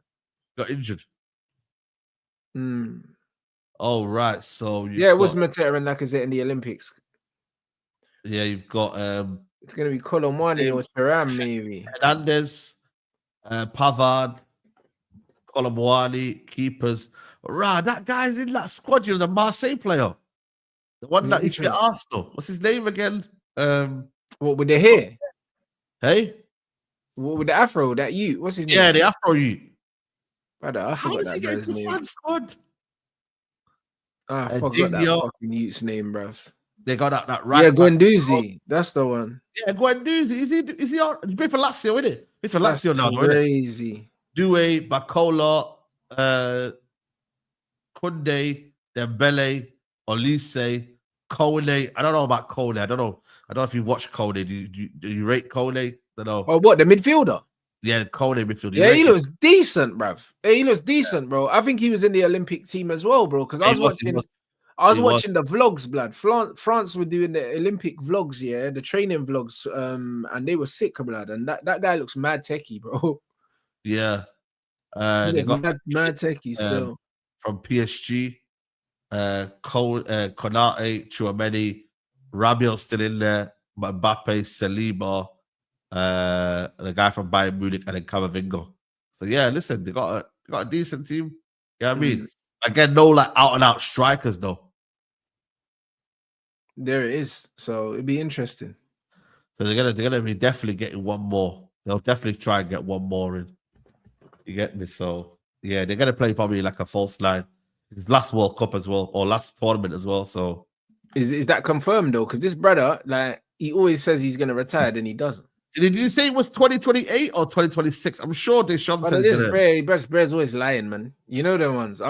Got injured. Oh, right. So it was Mateta and Lacazette in the Olympics. Yeah, you've got it's gonna be Colomwani or Thuram, maybe. Hernandez, Pavard, Colomwani, keepers. Right, that guy's in that squad, the Marseille player. The one that used to be at Arsenal. What's his name again? What with the hair? Hey? What with the afro? That you? What's his name? Yeah, the afro you. Brother, how does he get into the France squad? I forgot that fucking youth's name, bruv. They got that right. Yeah, Guendouzi. That's the one. Yeah, Guendouzi. Is he play for Lazio, isn't it? He's for Lazio now, isn't it? Crazy. Due, Bacola, Kunde, Dembele, Olise, Kone. I don't know about Kone. I don't know if you watch Kone. Do you rate Kone? I don't know. Oh, what, the midfielder? Yeah, Kone midfielder. Yeah, he looks decent, bruv. Yeah, he looks decent, bro. I think he was in the Olympic team as well, bro. Because I was watching the vlogs, blood. France were doing the Olympic vlogs, yeah, the training vlogs, and they were sick, blood. And that guy looks mad techie, bro. Yeah. They got mad techie still. From PSG, Konate, Chouameni, Rabiot still in there, Mbappe, Saliba, the guy from Bayern Munich, and then Camavinga. So yeah, listen, they got a decent team. You know what I mean? Again, no like out and out strikers though. There it is. So it'd be interesting. So they're gonna be definitely getting one more. They'll definitely try and get one more in. You get me? So yeah, they're gonna play probably like a false line. His last World Cup as well, or last tournament as well. So is that confirmed though? Because this brother, like, he always says he's gonna retire, then he doesn't. Did you say it was 2028 or 2026? I'm sure Deschamps says it. Brett's always lying, man. You know them ones.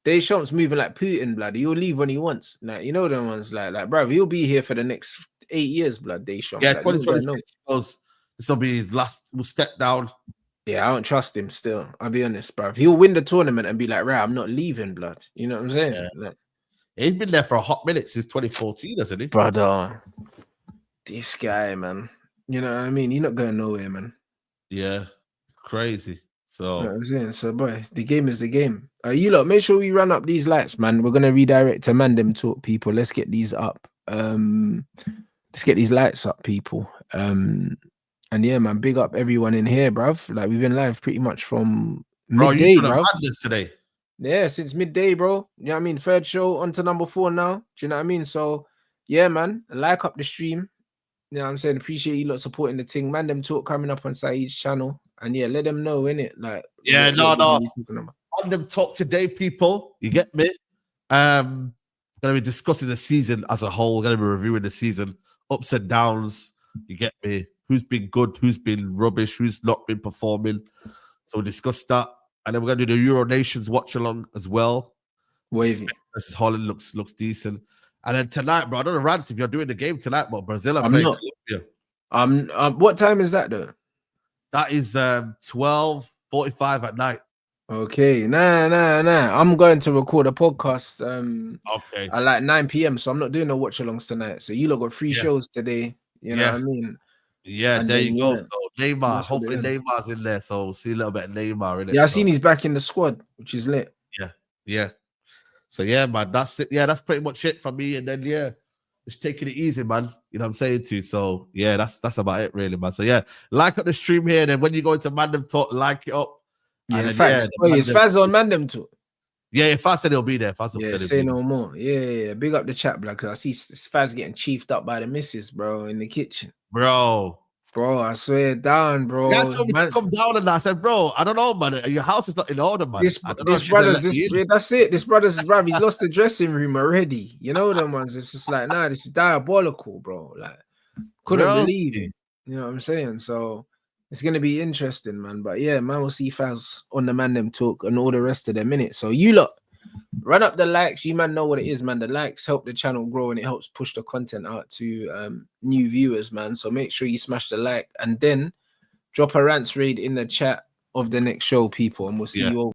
Deschamps moving like Putin, blood. He'll leave when he wants. Like, you know them ones, like, bro, he'll be here for the next 8 years, blood. Deschamps. Yeah, like, 2026 this will be his last. We'll step down. Yeah, I don't trust him still. I'll be honest, bro. He'll win the tournament and be like, right, I'm not leaving, blood. You know what I'm saying? Yeah. Like, he's been there for a hot minute since 2014, hasn't he? Brother, this guy, man. You know what I mean? He's not going nowhere, man. Yeah, crazy. So, you know what I'm saying? So, boy, the game is the game. You lot, make sure we run up these lights, man. We're gonna redirect to Mandem Talk, people. Let's get these up. Let's get these lights up, people. And yeah, man, big up everyone in here, bruv. Like, we've been live pretty much from midday, bro. Today. Yeah, since midday, bro. You know what I mean? Third show on to number 4 now. Do you know what I mean? So, yeah, man, like up the stream. You know what I'm saying? Appreciate you lot supporting the thing. Mandem Talk coming up on Saeed's channel. And yeah, let them know, innit? Like, yeah, no. Mandem Talk today, people. You get me? Gonna be discussing the season as a whole. Gonna be reviewing the season, ups and downs. You get me? Who's been good? Who's been rubbish? Who's not been performing? So we'll discuss that, and then we're gonna do the Euro Nations watch along as well. Wavy. Versus Holland looks decent. And then tonight, bro, I don't know, Rants, if you're doing the game tonight, but Brazil are playing Colombia. What time is that though? That is 12:45 at night. Okay, nah. I'm going to record a podcast at like 9 p.m. So I'm not doing no watch alongs tonight. So you lot got 3 shows today. You know what I mean? Yeah, and there you go. So Neymar, hopefully Neymar's in there. So we'll see a little bit of Neymar in it. Yeah, I seen he's back in the squad, which is lit. Yeah. So yeah, man, that's it. Yeah, that's pretty much it for me. And then just taking it easy, man. You know what I'm saying to you. So yeah, that's about it, really, man. So yeah, like up the stream here. Then when you go into Mandem Talk, like it up. Yeah, Faz. Is Faz on Mandem Talk? Yeah, Faz said he'll be there. Faz said say no more. Yeah. Big up the chat, blood. Cause I see Faz getting chiefed up by the missus, bro, in the kitchen. Bro, I swear down, bro. You told me to come down, and I said, bro, I don't know, man. Your house is not in order, man. That's it. This brother's bruv, he's lost the dressing room already. You know them ones. It's just like, nah, this is diabolical, bro. Like, couldn't believe it. You know what I'm saying? So it's gonna be interesting, man. But yeah, man, we'll see Faz on the Mandem Talk and all the rest of the minutes. So you lot, run up the likes. You man know what it is, man. The likes help the channel grow and it helps push the content out to new viewers, man. So make sure you smash the like and then drop a Rants raid in the chat of the next show, people, and we'll see you all.